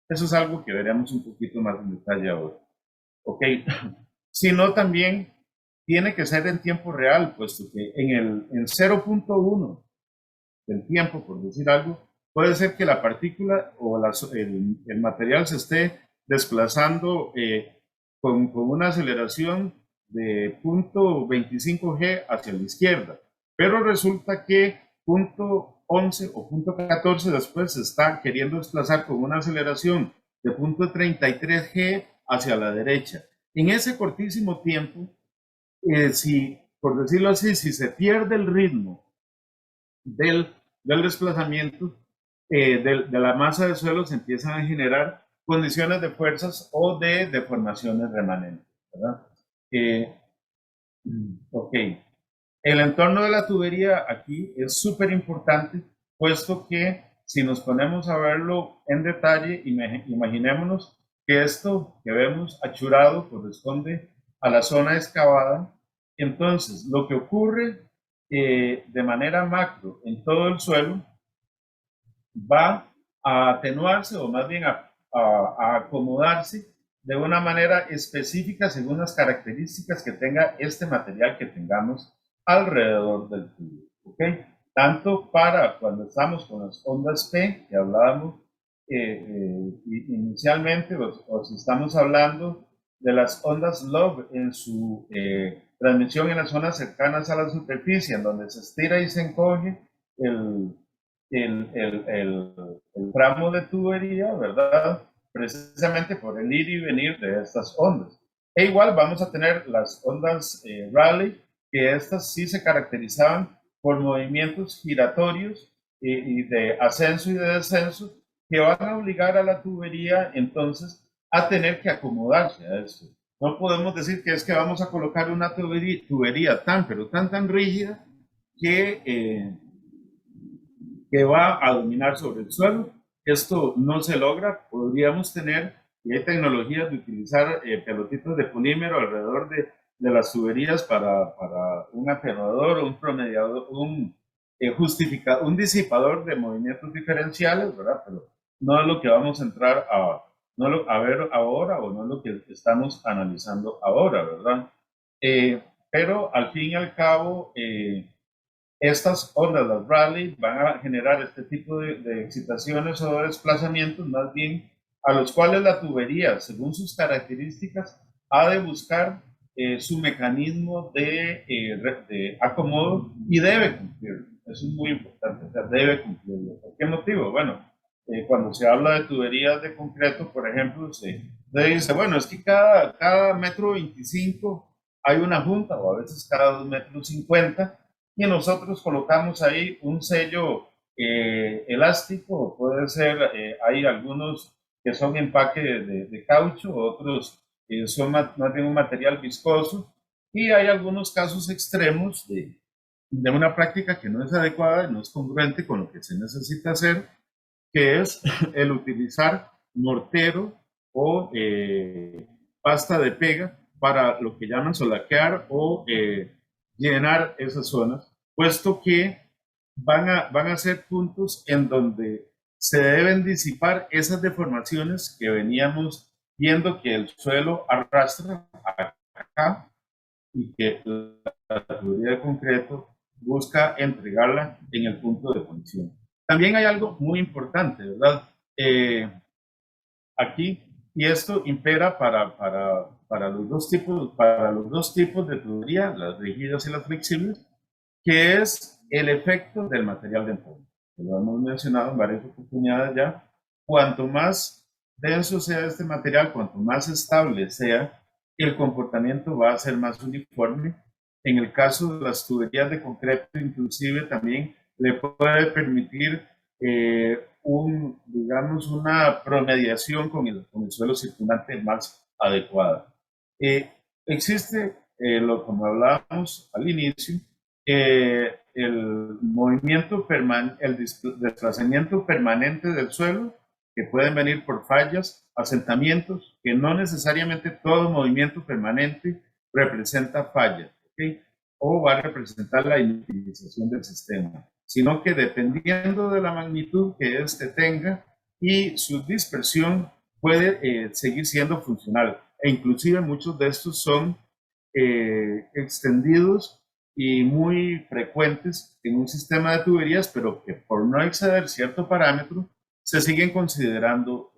Speaker 1: Eso es algo que veremos un poquito más en detalle ahora. Ok, sino también tiene que ser en tiempo real, puesto que en 0,1 del tiempo, por decir algo, puede ser que la partícula o el material se esté desplazando con una aceleración de 0,25 g hacia la izquierda, pero resulta que 0,11 o 0,14 después se está queriendo desplazar con una aceleración de 0,33 g hacia la derecha. En ese cortísimo tiempo, si, por decirlo así, si se pierde el ritmo del desplazamiento de la masa de suelo, se empiezan a generar condiciones de fuerzas o de deformaciones remanentes, ¿verdad? Ok. El entorno de la tubería aquí es súper importante, puesto que si nos ponemos a verlo en detalle, imaginémonos que esto que vemos achurado corresponde a la zona excavada. Entonces, lo que ocurre de manera macro en todo el suelo va a atenuarse o más bien a acomodarse de una manera específica según las características que tenga este material que tengamos alrededor del tubo. ¿Okay? Tanto para cuando estamos con las ondas P, que hablábamos inicialmente, o si estamos hablando de las ondas log en su transmisión en las zonas cercanas a la superficie, en donde se estira y se encoge el, el tramo de tubería, ¿verdad? Precisamente por el ir y venir de estas ondas. E igual vamos a tener las ondas Rayleigh, que estas sí se caracterizaban por movimientos giratorios y de ascenso y de descenso que van a obligar a la tubería entonces a tener que acomodarse a esto. No podemos decir que es que vamos a colocar una tubería tan, pero tan rígida que va a dominar sobre el suelo. Esto no se logra. Podríamos tener, y hay tecnologías de utilizar pelotitos de polímero alrededor de las tuberías para un atenuador, un promediador, un disipador de movimientos diferenciales, ¿verdad? Pero no es lo que vamos a entrar a ver ahora o no es lo que estamos analizando ahora, ¿verdad? Pero al fin y al cabo, estas ondas, las Rayleigh, van a generar este tipo de excitaciones o desplazamientos, más bien a los cuales la tubería, según sus características, ha de buscar su mecanismo de acomodo y debe cumplirlo. Eso es muy importante, o sea, debe cumplirlo. ¿Por qué motivo? Bueno, cuando se habla de tuberías de concreto, por ejemplo, se dice, bueno, es que cada metro 25 hay una junta, o a veces cada 2,50 metros, y nosotros colocamos ahí un sello elástico, puede ser, hay algunos que son empaque de caucho, otros son más bien un material viscoso, y hay algunos casos extremos de una práctica que no es adecuada y no es congruente con lo que se necesita hacer, que es el utilizar mortero o pasta de pega para lo que llaman solaquear o llenar esas zonas, puesto que van a ser puntos en donde se deben disipar esas deformaciones que veníamos viendo que el suelo arrastra acá y que la teoría de concreto busca entregarla en el punto de conexión. También hay algo muy importante, ¿verdad? Aquí, y esto impera para los dos tipos de tubería, las rígidas y las flexibles, que es el efecto del material de empalme. Lo hemos mencionado en varias oportunidades ya. Cuanto más denso sea este material, cuanto más estable sea, el comportamiento va a ser más uniforme. En el caso de las tuberías de concreto, inclusive también le puede permitir digamos, una promediación con el suelo circundante más adecuada. Existe, como hablábamos al inicio, el movimiento el desplazamiento permanente del suelo, que pueden venir por fallas, asentamientos, que no necesariamente todo movimiento permanente representa falla, ¿okay? O va a representar la inutilización del sistema, sino que dependiendo de la magnitud que éste tenga y su dispersión puede seguir siendo funcional. E inclusive muchos de estos son extendidos y muy frecuentes en un sistema de tuberías, pero que por no exceder cierto parámetro se siguen considerando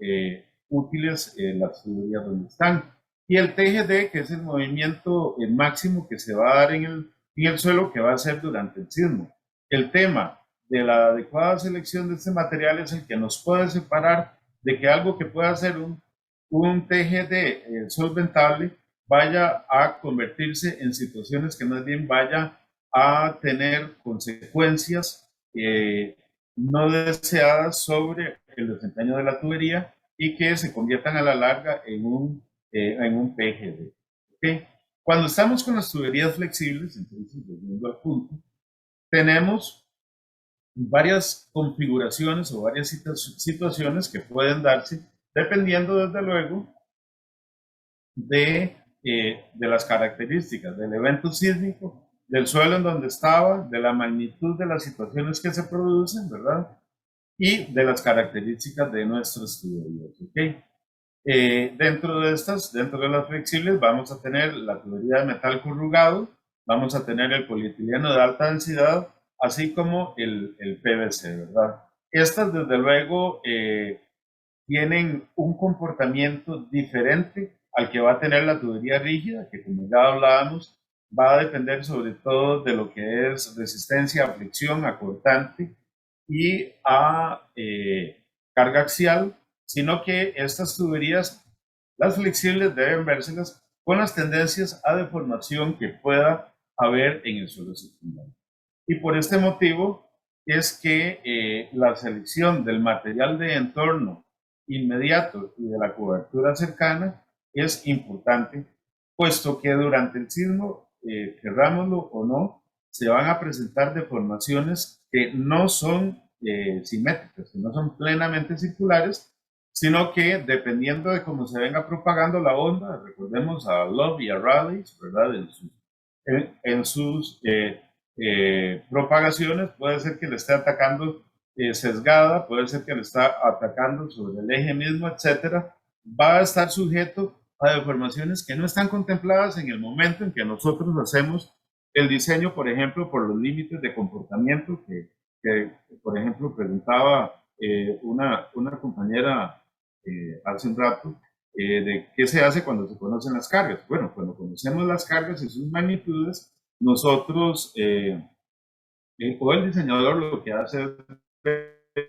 Speaker 1: útiles las tuberías donde están. Y el TGD, que es el movimiento máximo que se va a dar en el suelo, que va a ser durante el sismo. El tema de la adecuada selección de este material es el que nos puede separar de que algo que pueda ser un TGD solventable vaya a convertirse en situaciones que más bien vaya a tener consecuencias no deseadas sobre el desempeño de la tubería y que se conviertan a la larga en un PGD. ¿Okay? Cuando estamos con las tuberías flexibles, entonces, volviendo al punto, tenemos varias configuraciones o varias situaciones que pueden darse dependiendo, desde luego, de las características del evento sísmico, del suelo en donde estaba, de la magnitud de las situaciones que se producen, ¿verdad? y de las características de nuestras tuberías. ¿Okay? Dentro de las flexibles, vamos a tener la tubería de metal corrugado, vamos a tener el polietileno de alta densidad, así como el PVC, ¿verdad? Estas, desde luego, tienen un comportamiento diferente al que va a tener la tubería rígida, que como ya hablábamos, va a depender sobre todo de lo que es resistencia a fricción, a cortante y a carga axial, sino que estas tuberías, las flexibles, deben vérselas con las tendencias a deformación que pueda haber en el suelo circundante. Y por este motivo es que la selección del material de entorno inmediato y de la cobertura cercana es importante, puesto que durante el sismo, querrámoslo o no, se van a presentar deformaciones que no son simétricas, que no son plenamente circulares, sino que dependiendo de cómo se venga propagando la onda, recordemos a Love y a Raleigh, ¿verdad? En sus propagaciones, puede ser que le esté atacando sesgada, puede ser que le está atacando sobre el eje mismo, etcétera. Va a estar sujeto a deformaciones que no están contempladas en el momento en que nosotros hacemos el diseño, por ejemplo, por los límites de comportamiento que por ejemplo, preguntaba una compañera hace un rato, de qué se hace cuando se conocen las cargas. Bueno, cuando conocemos las cargas y sus magnitudes, nosotros o el diseñador lo que hace es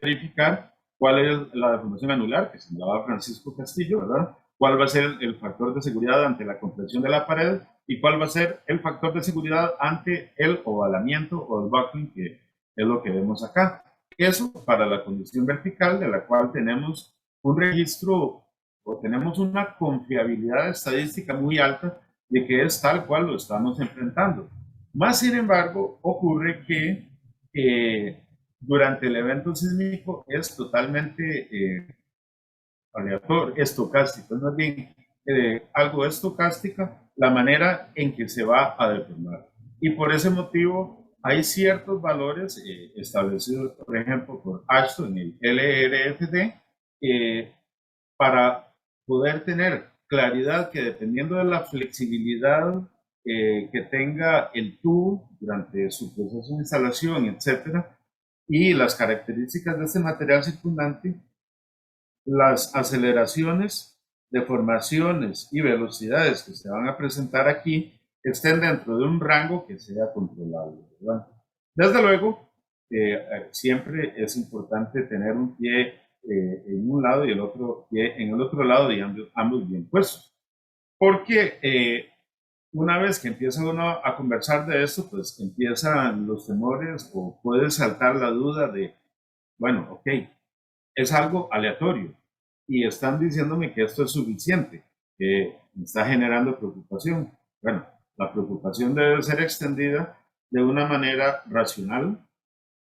Speaker 1: verificar cuál es la deformación anular, que señalaba Francisco Castillo, ¿verdad? Cuál va a ser el factor de seguridad ante la compresión de la pared y cuál va a ser el factor de seguridad ante el ovalamiento o el buckling, que es lo que vemos acá. Eso para la condición vertical, de la cual tenemos un registro o tenemos una confiabilidad estadística muy alta de que es tal cual lo estamos enfrentando. Más sin embargo, ocurre que durante el evento sísmico es totalmente aleatorio, estocástico, es más bien algo estocástica la manera en que se va a deformar. Y por ese motivo hay ciertos valores establecidos, por ejemplo, por Ashton, el LRFD, para poder tener claridad que dependiendo de la flexibilidad que tenga el tubo durante su proceso de instalación, etcétera, y las características de este material circundante, las aceleraciones, deformaciones y velocidades que se van a presentar aquí estén dentro de un rango que sea controlable, ¿verdad? Desde luego, siempre es importante tener un pie en un lado y el otro pie en el otro lado y ambos bien puestos. Porque una vez que empieza uno a conversar de esto, pues empiezan los temores o puede saltar la duda de, bueno, ok, es algo aleatorio y están diciéndome que esto es suficiente, que me está generando preocupación. Bueno, la preocupación debe ser extendida de una manera racional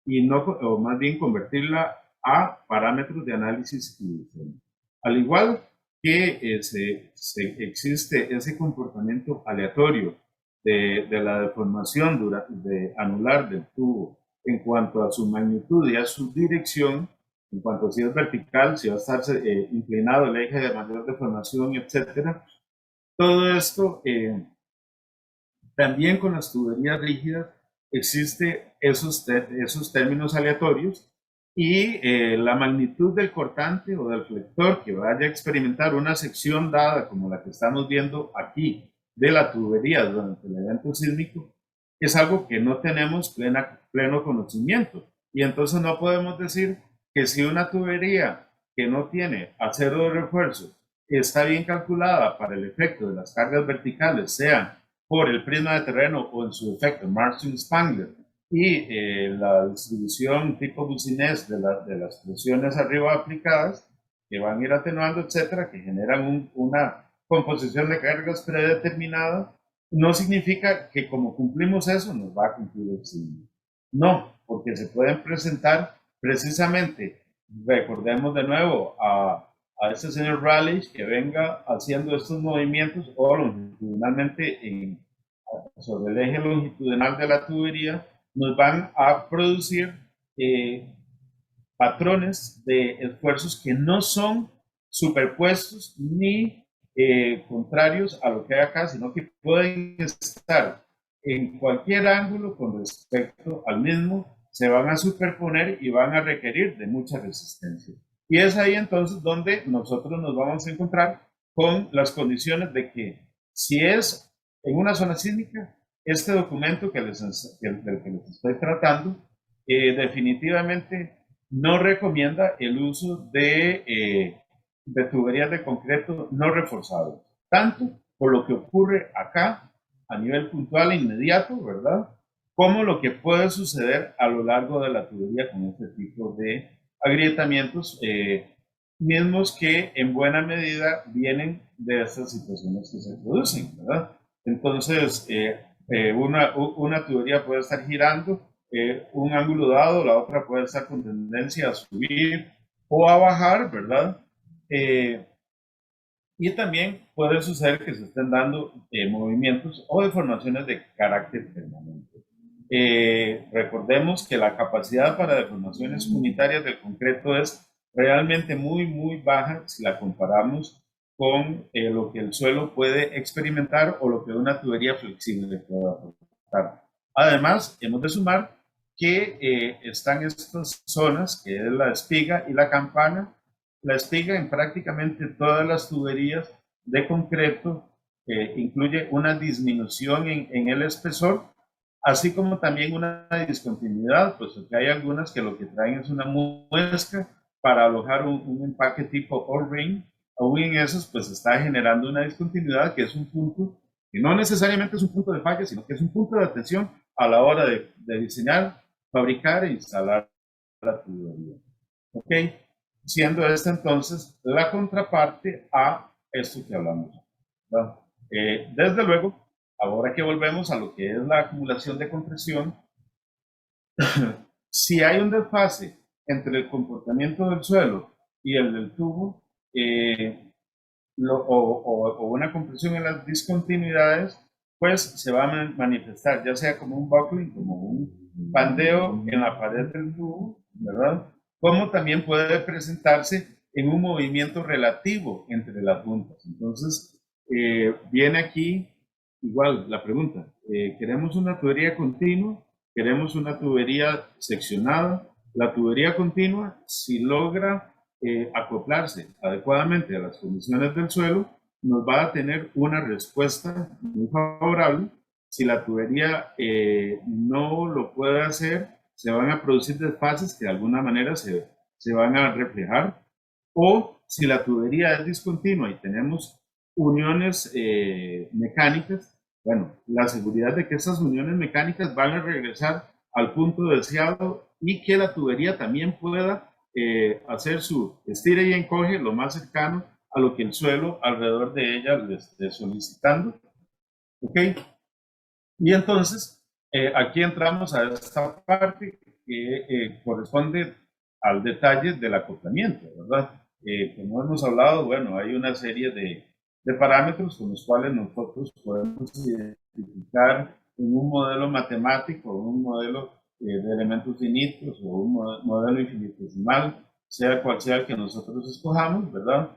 Speaker 1: y no, o más bien convertirla a parámetros de análisis y diseño. Al igual que existe ese comportamiento aleatorio de la deformación anular del tubo en cuanto a su magnitud y a su dirección, en cuanto a si es vertical, si va a estar inclinado el eje de mayor deformación, etcétera. Todo esto también con las tuberías rígidas existe esos términos aleatorios y la magnitud del cortante o del flector que vaya a experimentar una sección dada como la que estamos viendo aquí de la tubería durante el evento sísmico es algo que no tenemos pleno conocimiento y entonces no podemos decir que si una tubería que no tiene acero de refuerzo está bien calculada para el efecto de las cargas verticales, sean por el prisma de terreno o en su efecto Marshall-Spangler y la distribución tipo bucinés de las presiones arriba aplicadas que van a ir atenuando, etcétera, que generan una composición de cargas predeterminada, no significa que como cumplimos eso nos va a cumplir el signo. No, porque se pueden presentar precisamente, recordemos de nuevo a este señor Raleigh que venga haciendo estos movimientos o longitudinalmente sobre el eje longitudinal de la tubería, nos van a producir patrones de esfuerzos que no son superpuestos ni contrarios a lo que hay acá, sino que pueden estar en cualquier ángulo con respecto al mismo, se van a superponer y van a requerir de mucha resistencia. Y es ahí entonces donde nosotros nos vamos a encontrar con las condiciones de que si es en una zona sísmica, este documento del que les estoy tratando definitivamente no recomienda el uso de tuberías de concreto no reforzadas, tanto por lo que ocurre acá a nivel puntual e inmediato, ¿verdad? Como lo que puede suceder a lo largo de la tubería con este tipo de agrietamientos, mismos que en buena medida vienen de estas situaciones que se producen, ¿verdad? Entonces, una tubería puede estar girando un ángulo dado, la otra puede estar con tendencia a subir o a bajar, ¿verdad? Y también puede suceder que se estén dando movimientos o deformaciones de carácter permanente. Recordemos que la capacidad para deformaciones unitarias del concreto es realmente muy, muy baja si la comparamos con lo que el suelo puede experimentar o lo que una tubería flexible puede aportar. Además, hemos de sumar que están estas zonas, que es la espiga y la campana. La espiga en prácticamente todas las tuberías de concreto incluye una disminución en el espesor, así como también una discontinuidad, pues que hay algunas que lo que traen es una muesca para alojar un empaque tipo O-ring. Aún en esos, pues está generando una discontinuidad que es un punto, que no necesariamente es un punto de falla, sino que es un punto de atención a la hora de diseñar, fabricar e instalar la tubería. ¿Ok? Siendo esta entonces la contraparte a esto que hablamos. Desde luego, ahora que volvemos a lo que es la acumulación de compresión, si hay un desfase entre el comportamiento del suelo y el del tubo, o una compresión en las discontinuidades, pues se va a manifestar ya sea como un buckling, como un bandeo en la pared del tubo, ¿verdad? Como también puede presentarse en un movimiento relativo entre las juntas. Entonces, viene aquí igual la pregunta, ¿queremos una tubería continua? ¿Queremos una tubería seccionada? La tubería continua, si logra acoplarse adecuadamente a las condiciones del suelo, nos va a tener una respuesta muy favorable. Si la tubería no lo puede hacer, se van a producir desfases que de alguna manera se van a reflejar. O si la tubería es discontinua y tenemos uniones mecánicas, bueno, la seguridad de que esas uniones mecánicas van a regresar al punto deseado y que la tubería también pueda hacer su estira y encoge lo más cercano a lo que el suelo alrededor de ella le esté solicitando. ¿Ok? Y entonces, aquí entramos a esta parte que corresponde al detalle del acoplamiento, ¿verdad? Como hemos hablado, bueno, hay una serie de parámetros con los cuales nosotros podemos identificar en un modelo matemático, un modelo de elementos finitos o un modelo infinitesimal, sea cual sea el que nosotros escojamos, ¿verdad?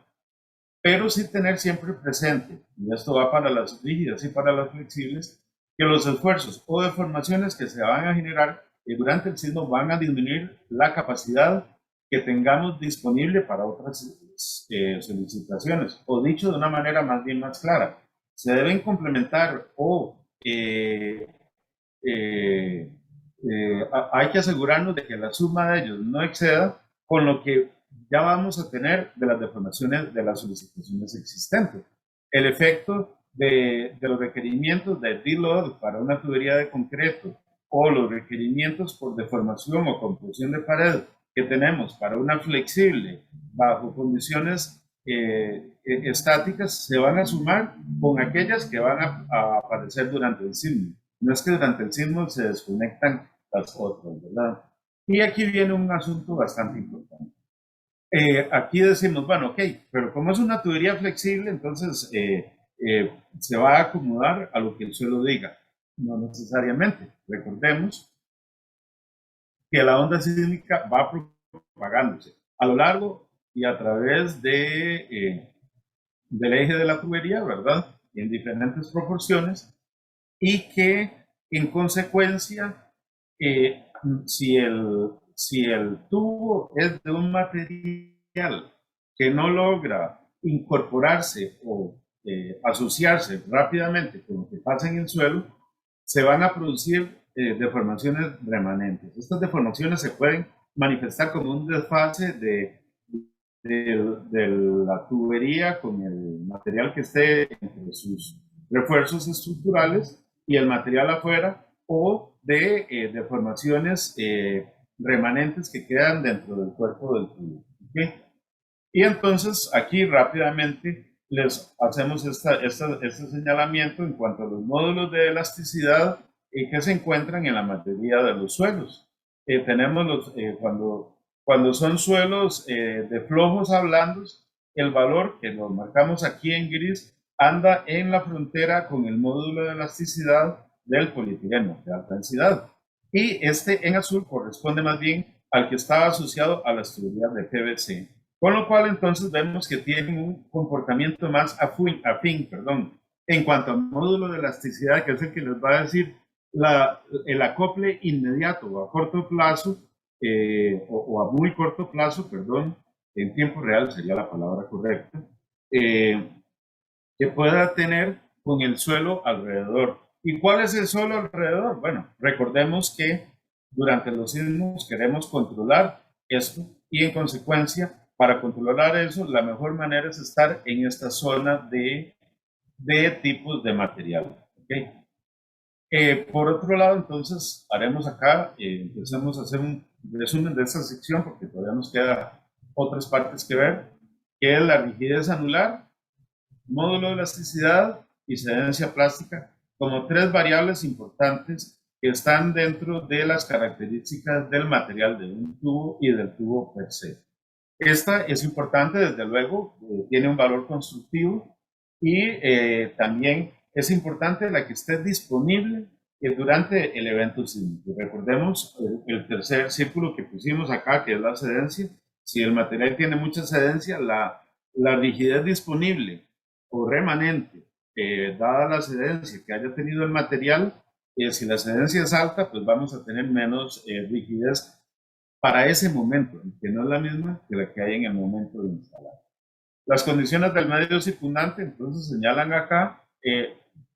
Speaker 1: Pero sí tener siempre presente, y esto va para las rígidas y para las flexibles, que los esfuerzos o deformaciones que se van a generar durante el sismo van a disminuir la capacidad que tengamos disponible para otras solicitaciones, o dicho de una manera más bien más clara, se deben complementar o hay que asegurarnos de que la suma de ellos no exceda con lo que ya vamos a tener de las deformaciones de las solicitaciones existentes. El efecto de los requerimientos de D-load para una tubería de concreto o los requerimientos por deformación o compresión de pared que tenemos para una flexible bajo condiciones estáticas se van a sumar con aquellas que van a aparecer durante el sismo. No es que durante el sismo se desconectan las otras, ¿verdad? Y aquí viene un asunto bastante importante. Aquí decimos, bueno, ok, pero como es una tubería flexible, entonces se va a acomodar a lo que el suelo diga. No necesariamente. Recordemos que la onda sísmica va a propagándose a lo largo y a través del eje de la tubería, ¿verdad? En diferentes proporciones, y que en consecuencia, eh, si el tubo es de un material que no logra incorporarse o asociarse rápidamente con lo que pasa en el suelo, se van a producir deformaciones remanentes. Estas deformaciones se pueden manifestar como un desfase de la tubería con el material que esté entre sus refuerzos estructurales y el material afuera, o de deformaciones remanentes que quedan dentro del cuerpo del tubo. ¿Okay? Y entonces aquí rápidamente les hacemos este señalamiento en cuanto a los módulos de elasticidad que se encuentran en la mayoría de los suelos. Tenemos cuando son suelos de flojos a blandos, el valor que nos marcamos aquí en gris anda en la frontera con el módulo de elasticidad del polietileno de alta densidad. Y este en azul corresponde más bien al que estaba asociado a las tuberías de PVC. Con lo cual, entonces, vemos que tienen un comportamiento más afín, en cuanto al módulo de elasticidad, que es el que les va a decir el acople inmediato o a corto plazo, o a muy corto plazo, perdón, en tiempo real sería la palabra correcta, que pueda tener con el suelo alrededor. ¿Y cuál es el suelo alrededor? Bueno, recordemos que durante los sismos queremos controlar esto y en consecuencia, para controlar eso, la mejor manera es estar en esta zona de tipos de material. ¿Okay? Por otro lado, entonces, haremos acá, empecemos a hacer un resumen de esta sección porque todavía nos queda otras partes que ver, que es la rigidez anular, módulo de elasticidad y cedencia plástica como tres variables importantes que están dentro de las características del material de un tubo y del tubo per se. Esta es importante, desde luego, tiene un valor constructivo y también es importante la que esté disponible durante el evento sísmico. Recordemos el tercer círculo que pusimos acá, que es la cedencia. Si el material tiene mucha cedencia, la rigidez disponible o remanente, dada la cedencia que haya tenido el material, si la cedencia es alta, pues vamos a tener menos rigidez para ese momento, que no es la misma que la que hay en el momento de instalar. Las condiciones del medio circundante, entonces señalan acá,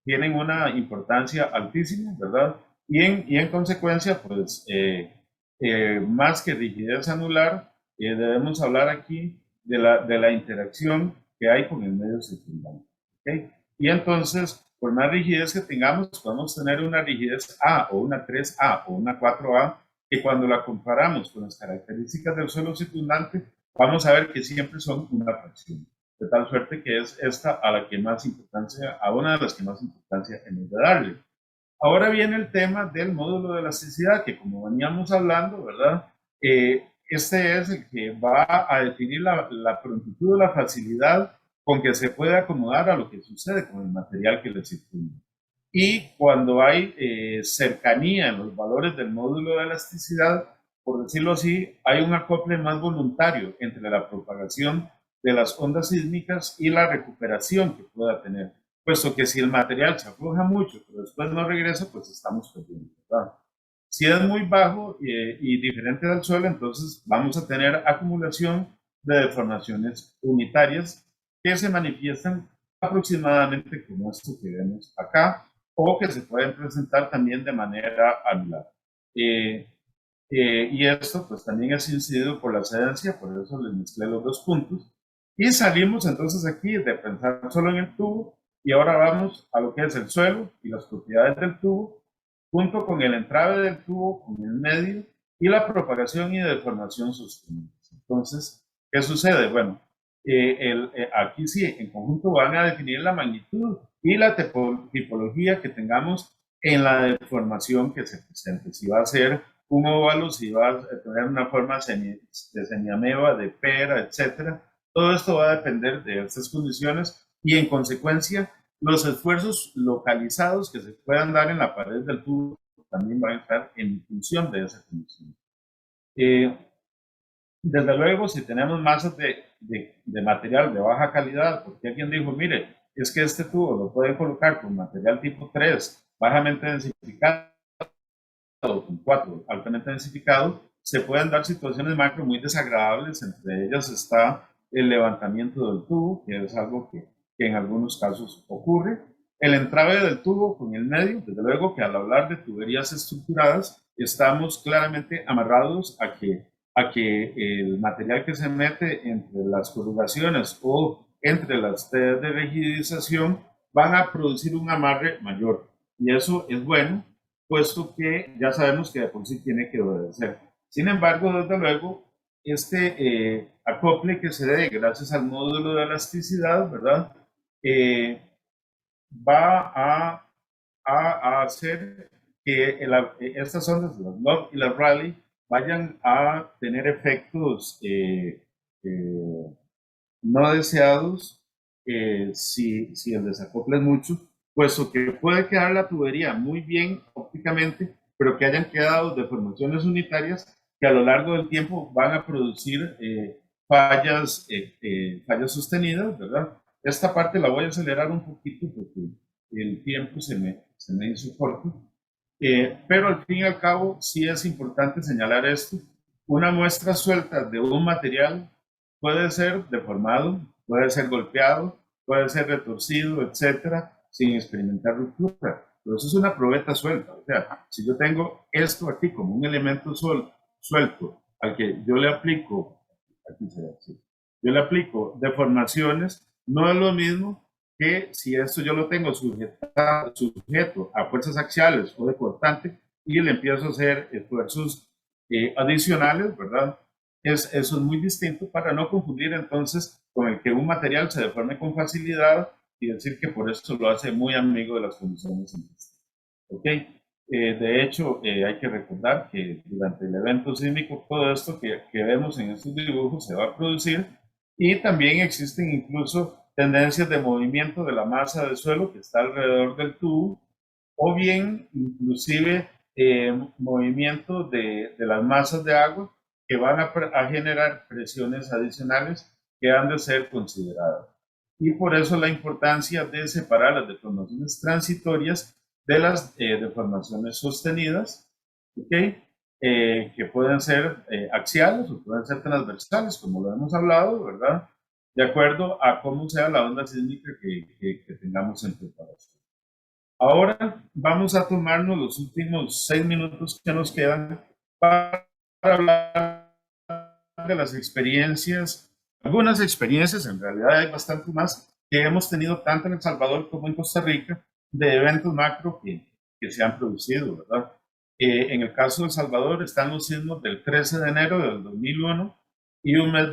Speaker 1: tienen una importancia altísima, ¿verdad? Y en consecuencia, pues, más que rigidez anular, debemos hablar aquí de la interacción que hay con el medio circundante. ¿Okay? Y entonces, por más rigidez que tengamos, podemos tener una rigidez A o una 3A o una 4A, que cuando la comparamos con las características del suelo circundante, vamos a ver que siempre son una fracción. De tal suerte que es esta a una de las que más importancia hemos de darle. Ahora viene el tema del módulo de elasticidad, que como veníamos hablando, ¿verdad? Este es el que va a definir la prontitud o la facilidad con que se puede acomodar a lo que sucede con el material que le circunda. Y cuando hay cercanía en los valores del módulo de elasticidad, por decirlo así, hay un acople más voluntario entre la propagación de las ondas sísmicas y la recuperación que pueda tener. Puesto que si el material se afloja mucho, pero después no regresa, pues estamos perdiendo, ¿verdad? Si es muy bajo y diferente del suelo, entonces vamos a tener acumulación de deformaciones unitarias que se manifiestan aproximadamente como esto que vemos acá, o que se pueden presentar también de manera anular. Y esto pues también es incidido por la cedencia, por eso les mezclé los dos puntos. Y salimos entonces aquí de pensar solo en el tubo, y ahora vamos a lo que es el suelo y las propiedades del tubo, junto con el entrave del tubo, con el medio, y la propagación y deformación sostenibles. Entonces, ¿qué sucede? Bueno, aquí sí, en conjunto van a definir la magnitud y la tipología que tengamos en la deformación que se presente. Si va a ser un óvalo, si va a tener una forma de semiameba, de pera, etcétera. Todo esto va a depender de estas condiciones y en consecuencia los esfuerzos localizados que se puedan dar en la pared del tubo también van a estar en función de esa condición. Desde luego, si tenemos masas de material de baja calidad, porque alguien dijo, mire, es que este tubo lo puede colocar con material tipo 3 bajamente densificado, con 4 altamente densificado, se pueden dar situaciones macro muy desagradables. Entre ellas está el levantamiento del tubo, que es algo que en algunos casos ocurre. El entrave del tubo con el medio, desde luego que al hablar de tuberías estructuradas, estamos claramente amarrados a que el material que se mete entre las corrugaciones o entre las telas de rigidización van a producir un amarre mayor. Y eso es bueno, puesto que ya sabemos que de por sí tiene que obedecer. Sin embargo, desde luego, acople que se dé gracias al módulo de elasticidad, ¿verdad? Eh, va a hacer que estas ondas, las Love y las Rayleigh, vayan a tener efectos no deseados si el desacople es mucho, puesto que puede quedar la tubería muy bien ópticamente, pero que hayan quedado deformaciones unitarias que a lo largo del tiempo van a producir fallas sostenidas, ¿verdad? Esta parte la voy a acelerar un poquito porque el tiempo se me hizo corto. Pero al fin y al cabo, sí es importante señalar esto. Una muestra suelta de un material puede ser deformado, puede ser golpeado, puede ser retorcido, etcétera, sin experimentar ruptura. Pero eso es una probeta suelta. O sea, si yo tengo esto aquí como un elemento suelto al que yo le aplico, aquí se ve así, yo le aplico deformaciones, no es lo mismo que si esto yo lo tengo sujeto a fuerzas axiales o de cortante y le empiezo a hacer esfuerzos adicionales, ¿verdad? Eso es muy distinto para no confundir entonces con el que un material se deforme con facilidad y decir que por eso lo hace muy amigo de las condiciones intestinales. ¿Ok? De hecho, hay que recordar que durante el evento sísmico todo esto que vemos en estos dibujos se va a producir y también existen incluso tendencias de movimiento de la masa del suelo que está alrededor del tubo o bien inclusive movimiento de las masas de agua que van a generar presiones adicionales que han de ser consideradas. Y por eso la importancia de separar las deformaciones transitorias de las deformaciones sostenidas, ¿okay? Que pueden ser axiales o pueden ser transversales, como lo hemos hablado, ¿verdad? De acuerdo a cómo sea la onda sísmica que tengamos en preparación. Ahora vamos a tomarnos los últimos 6 minutos que nos quedan para hablar de las experiencias, algunas experiencias, en realidad hay bastante más, que hemos tenido tanto en El Salvador como en Costa Rica, de eventos macro que se han producido, ¿verdad? En el caso de El Salvador están los sismos del 13 de enero del 2001 y un mes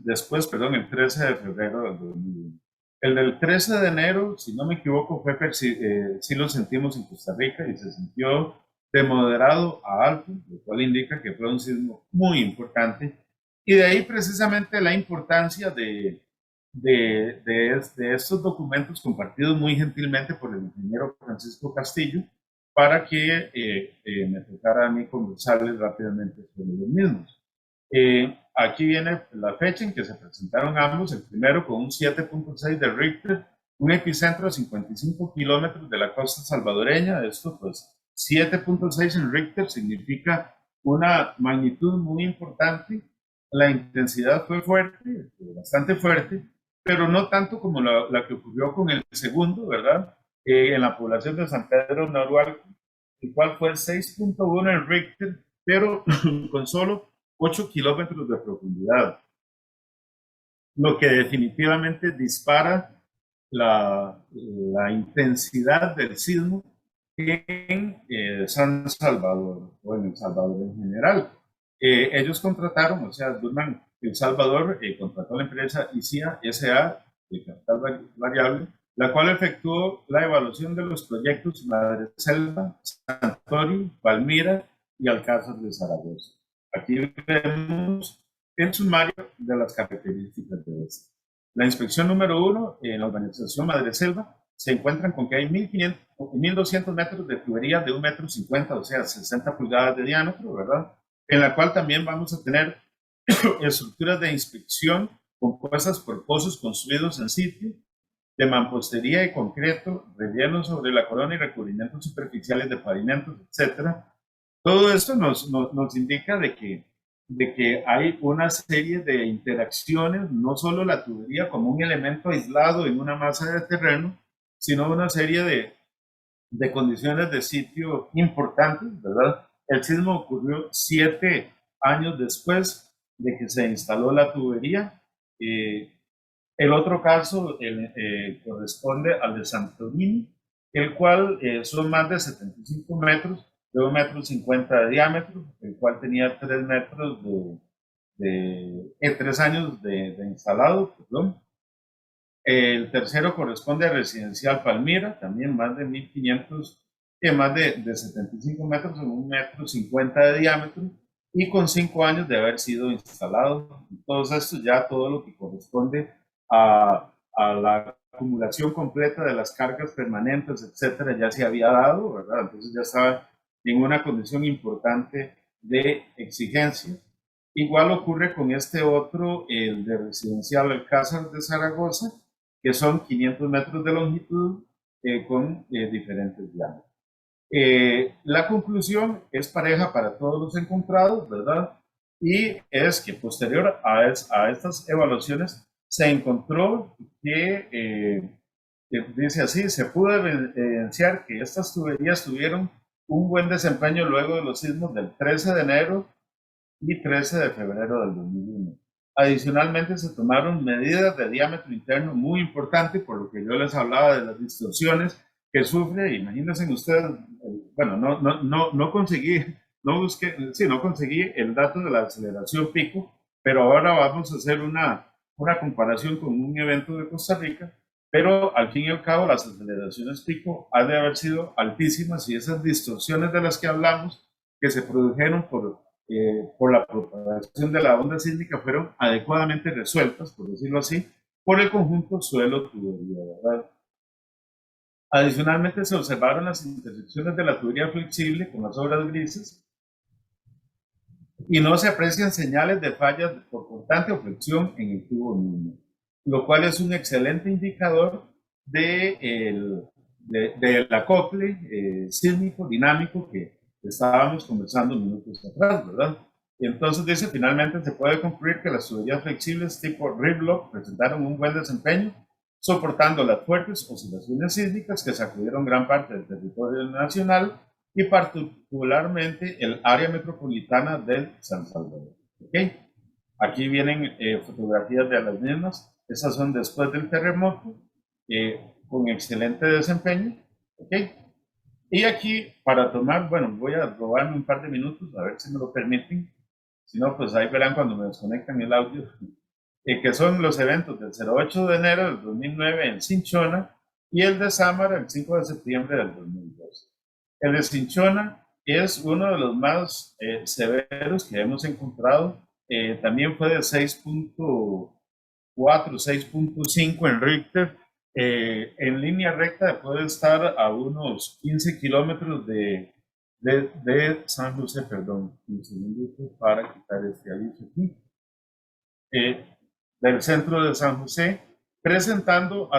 Speaker 1: después, perdón, el 13 de febrero del 2001. El del 13 de enero, si no me equivoco, sí lo sentimos en Costa Rica y se sintió de moderado a alto, lo cual indica que fue un sismo muy importante. Y de ahí precisamente la importancia de estos documentos compartidos muy gentilmente por el ingeniero Francisco Castillo para que me tocara a mí conversarles rápidamente sobre los mismos. Aquí viene la fecha en que se presentaron ambos, el primero con un 7.6 de Richter, un epicentro a 55 kilómetros de la costa salvadoreña. Esto pues 7.6 en Richter significa una magnitud muy importante. La intensidad fue fuerte, bastante fuerte, pero no tanto como la que ocurrió con el segundo, ¿verdad? En la población de San Pedro Norualco, el cual fue 6.1 en Richter, pero con solo 8 kilómetros de profundidad, lo que definitivamente dispara la intensidad del sismo en San Salvador o en El Salvador en general. Ellos contrataron, o sea, Durman El Salvador contrató a la empresa ICIA SA de capital variable, la cual efectuó la evaluación de los proyectos Madre Selva, Santori, Palmira y Alcázar de Zaragoza. Aquí vemos el sumario de las características de este. La inspección número 1 en la urbanización Madre Selva se encuentran con que hay 1.200 metros de tubería de 1,50 m, o sea, 60 pulgadas de diámetro, ¿verdad? En la cual también vamos a tener estructuras de inspección compuestas por pozos construidos en sitio, de mampostería y concreto, rellenos sobre la corona y recubrimientos superficiales de pavimentos, etcétera. Todo esto nos indica de que hay una serie de interacciones, no solo la tubería como un elemento aislado en una masa de terreno, sino una serie de condiciones de sitio importantes, ¿verdad? El sismo ocurrió 7 años después de que se instaló la tubería. El otro caso corresponde al de Santorini, el cual son más de 75 metros, de 1,50 m de diámetro, el cual tenía 3 metros 3 años de instalado, perdón. El tercero corresponde a Residencial Palmira, también más de 1,500, más de 75 metros en 1,50 m de diámetro y con 5 años de haber sido instalado. Todos estos ya todo lo que corresponde a la acumulación completa de las cargas permanentes, etcétera, ya se había dado, ¿verdad? Entonces ya estaba en una condición importante de exigencia. Igual ocurre con este otro, el de Residencial Alcázar de Zaragoza, que son 500 metros de longitud con diferentes diámetros. La conclusión es pareja para todos los encontrados, ¿verdad? Y es que posterior a estas evaluaciones se encontró que dice así, se pudo evidenciar que estas tuberías tuvieron un buen desempeño luego de los sismos del 13 de enero y 13 de febrero del 2001. Adicionalmente, se tomaron medidas de diámetro interno muy importantes, por lo que yo les hablaba de las distorsiones que sufre. Imagínense ustedes, bueno, no conseguí, no busqué, sí, no conseguí el dato de la aceleración pico, pero ahora vamos a hacer una comparación con un evento de Costa Rica, pero al fin y al cabo las aceleraciones pico han de haber sido altísimas y esas distorsiones de las que hablamos que se produjeron por la propagación de la onda sísmica fueron adecuadamente resueltas, por decirlo así, por el conjunto suelo-tubería, ¿verdad? Adicionalmente, se observaron las intersecciones de la tubería flexible con las obras grises y no se aprecian señales de fallas por cortante o flexión en el tubo mismo, lo cual es un excelente indicador del acople sísmico dinámico que estábamos conversando minutos atrás, ¿verdad? Y entonces dice, finalmente se puede concluir que las tuberías flexibles tipo RIBLOC presentaron un buen desempeño, soportando las fuertes oscilaciones sísmicas que sacudieron gran parte del territorio nacional y particularmente el área metropolitana del San Salvador. ¿Okay? Aquí vienen fotografías de las mismas, esas son después del terremoto, con excelente desempeño. ¿Okay? Y aquí, para tomar, bueno, voy a robarme un par de minutos, a ver si me lo permiten. Si no, pues ahí verán cuando me desconectan el audio. Que son los eventos del 08 de enero del 2009 en Cinchona y el de Samara el 5 de septiembre del 2012. El de Cinchona es uno de los más severos que hemos encontrado. También fue de 6.4, 6.5 en Richter. En línea recta puede estar a unos 15 kilómetros de San José, perdón, un segundito para quitar este aviso aquí, del centro de San José, presentando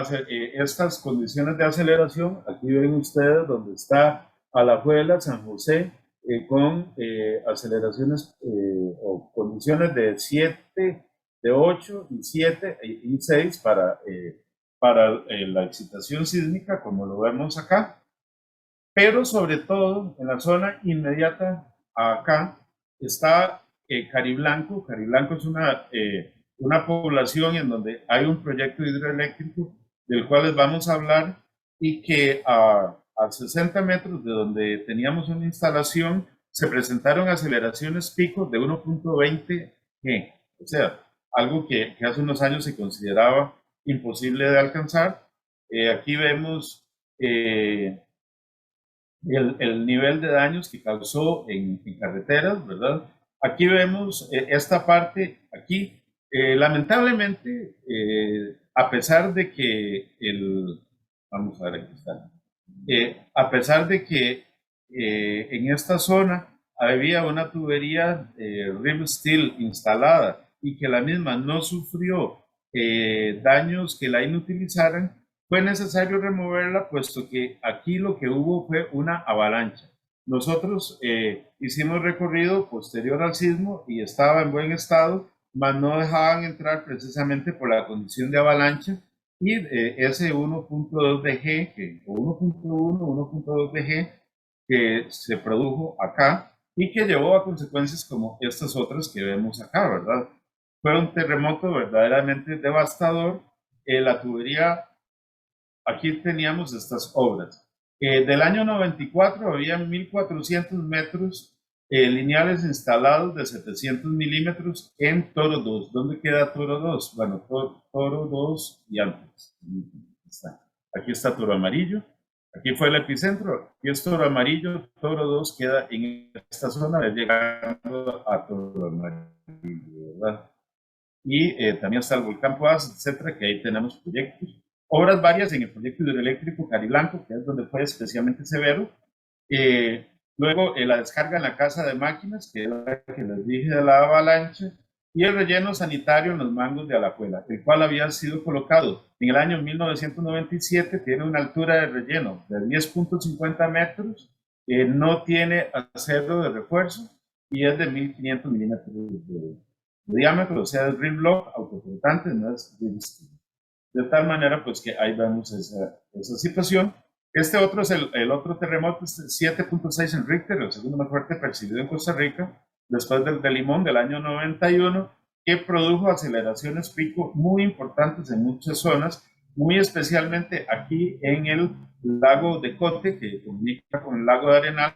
Speaker 1: estas condiciones de aceleración. Aquí ven ustedes donde está Alajuela, San José, con aceleraciones o condiciones de 7, de 8 y 7 y 6 para la excitación sísmica, como lo vemos acá, pero sobre todo en la zona inmediata acá está Cariblanco. Cariblanco es una población en donde hay un proyecto hidroeléctrico del cual les vamos a hablar y que a 60 metros de donde teníamos una instalación se presentaron aceleraciones picos de 1.20 G, o sea, algo que hace unos años se consideraba imposible de alcanzar. Aquí vemos el nivel de daños que causó en carreteras, ¿verdad? Aquí vemos esta parte, aquí, lamentablemente, a pesar de que vamos a ver, aquí está, a pesar de que en esta zona había una tubería Rim Steel instalada y que la misma no sufrió daños que la inutilizaran, fue necesario removerla, puesto que aquí lo que hubo fue una avalancha. Nosotros hicimos recorrido posterior al sismo y estaba en buen estado, mas no dejaban entrar precisamente por la condición de avalancha, y ese 1.2 de G, o 1.1, 1.2 de G, que se produjo acá y que llevó a consecuencias como estas otras que vemos acá, ¿verdad? Fue un terremoto verdaderamente devastador. La tubería, aquí teníamos estas obras. Del año 94 había 1.400 metros lineales instalados de 700 milímetros en Toro 2. ¿Dónde queda Toro 2? Bueno, Toro 2 y antes. Aquí está Toro Amarillo. Aquí fue el epicentro. Aquí es Toro Amarillo. Toro 2 queda en esta zona, llegando a Toro Amarillo, ¿verdad? Y también está el volcán Poás, etcétera, que ahí tenemos proyectos. Obras varias en el proyecto hidroeléctrico Cariblanco, que es donde fue especialmente severo. Luego la descarga en la casa de máquinas, que es la que les dije de la avalancha, y el relleno sanitario en los mangos de Alajuela, el cual había sido colocado en el año 1997, tiene una altura de relleno de 10.50 metros, no tiene acero de refuerzo y es de 1.500 milímetros de diámetro, o sea, es rim block autoflotante, no es rim steel. De tal manera, pues que ahí vemos esa situación. Este otro es el otro terremoto, 7.6 en Richter, el segundo más fuerte percibido en Costa Rica, después del de Limón del año 91, que produjo aceleraciones pico muy importantes en muchas zonas, muy especialmente aquí en el lago de Cote, que comunica con el lago de Arenal,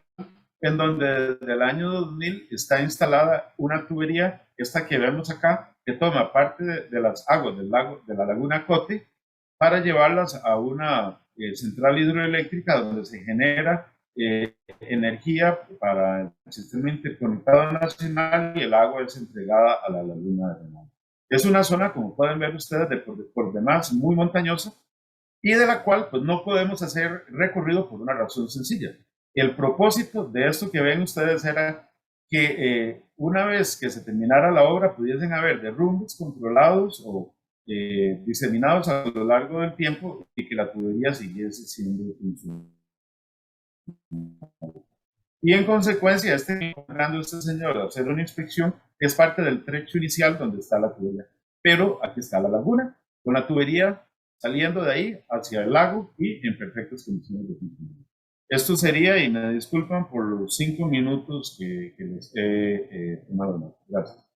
Speaker 1: en donde desde el año 2000 está instalada una tubería, esta que vemos acá, que toma parte de las aguas del lago, de la laguna Cote, para llevarlas a una central hidroeléctrica donde se genera energía para el sistema interconectado nacional, y el agua es entregada a la laguna de Arenal. Es una zona, como pueden ver ustedes, por demás muy montañosa, y de la cual pues no podemos hacer recorrido por una razón sencilla. El propósito de esto que ven ustedes era que una vez que se terminara la obra pudiesen haber derrumbes controlados o diseminados a lo largo del tiempo, y que la tubería siguiese siendo funcional. Y en consecuencia, logrando este señor a hacer una inspección, es parte del trecho inicial donde está la tubería. Pero aquí está la laguna, con la tubería saliendo de ahí hacia el lago y en perfectas condiciones de funcionamiento. Esto sería, y me disculpan por los 5 minutos que les he tomado. Gracias.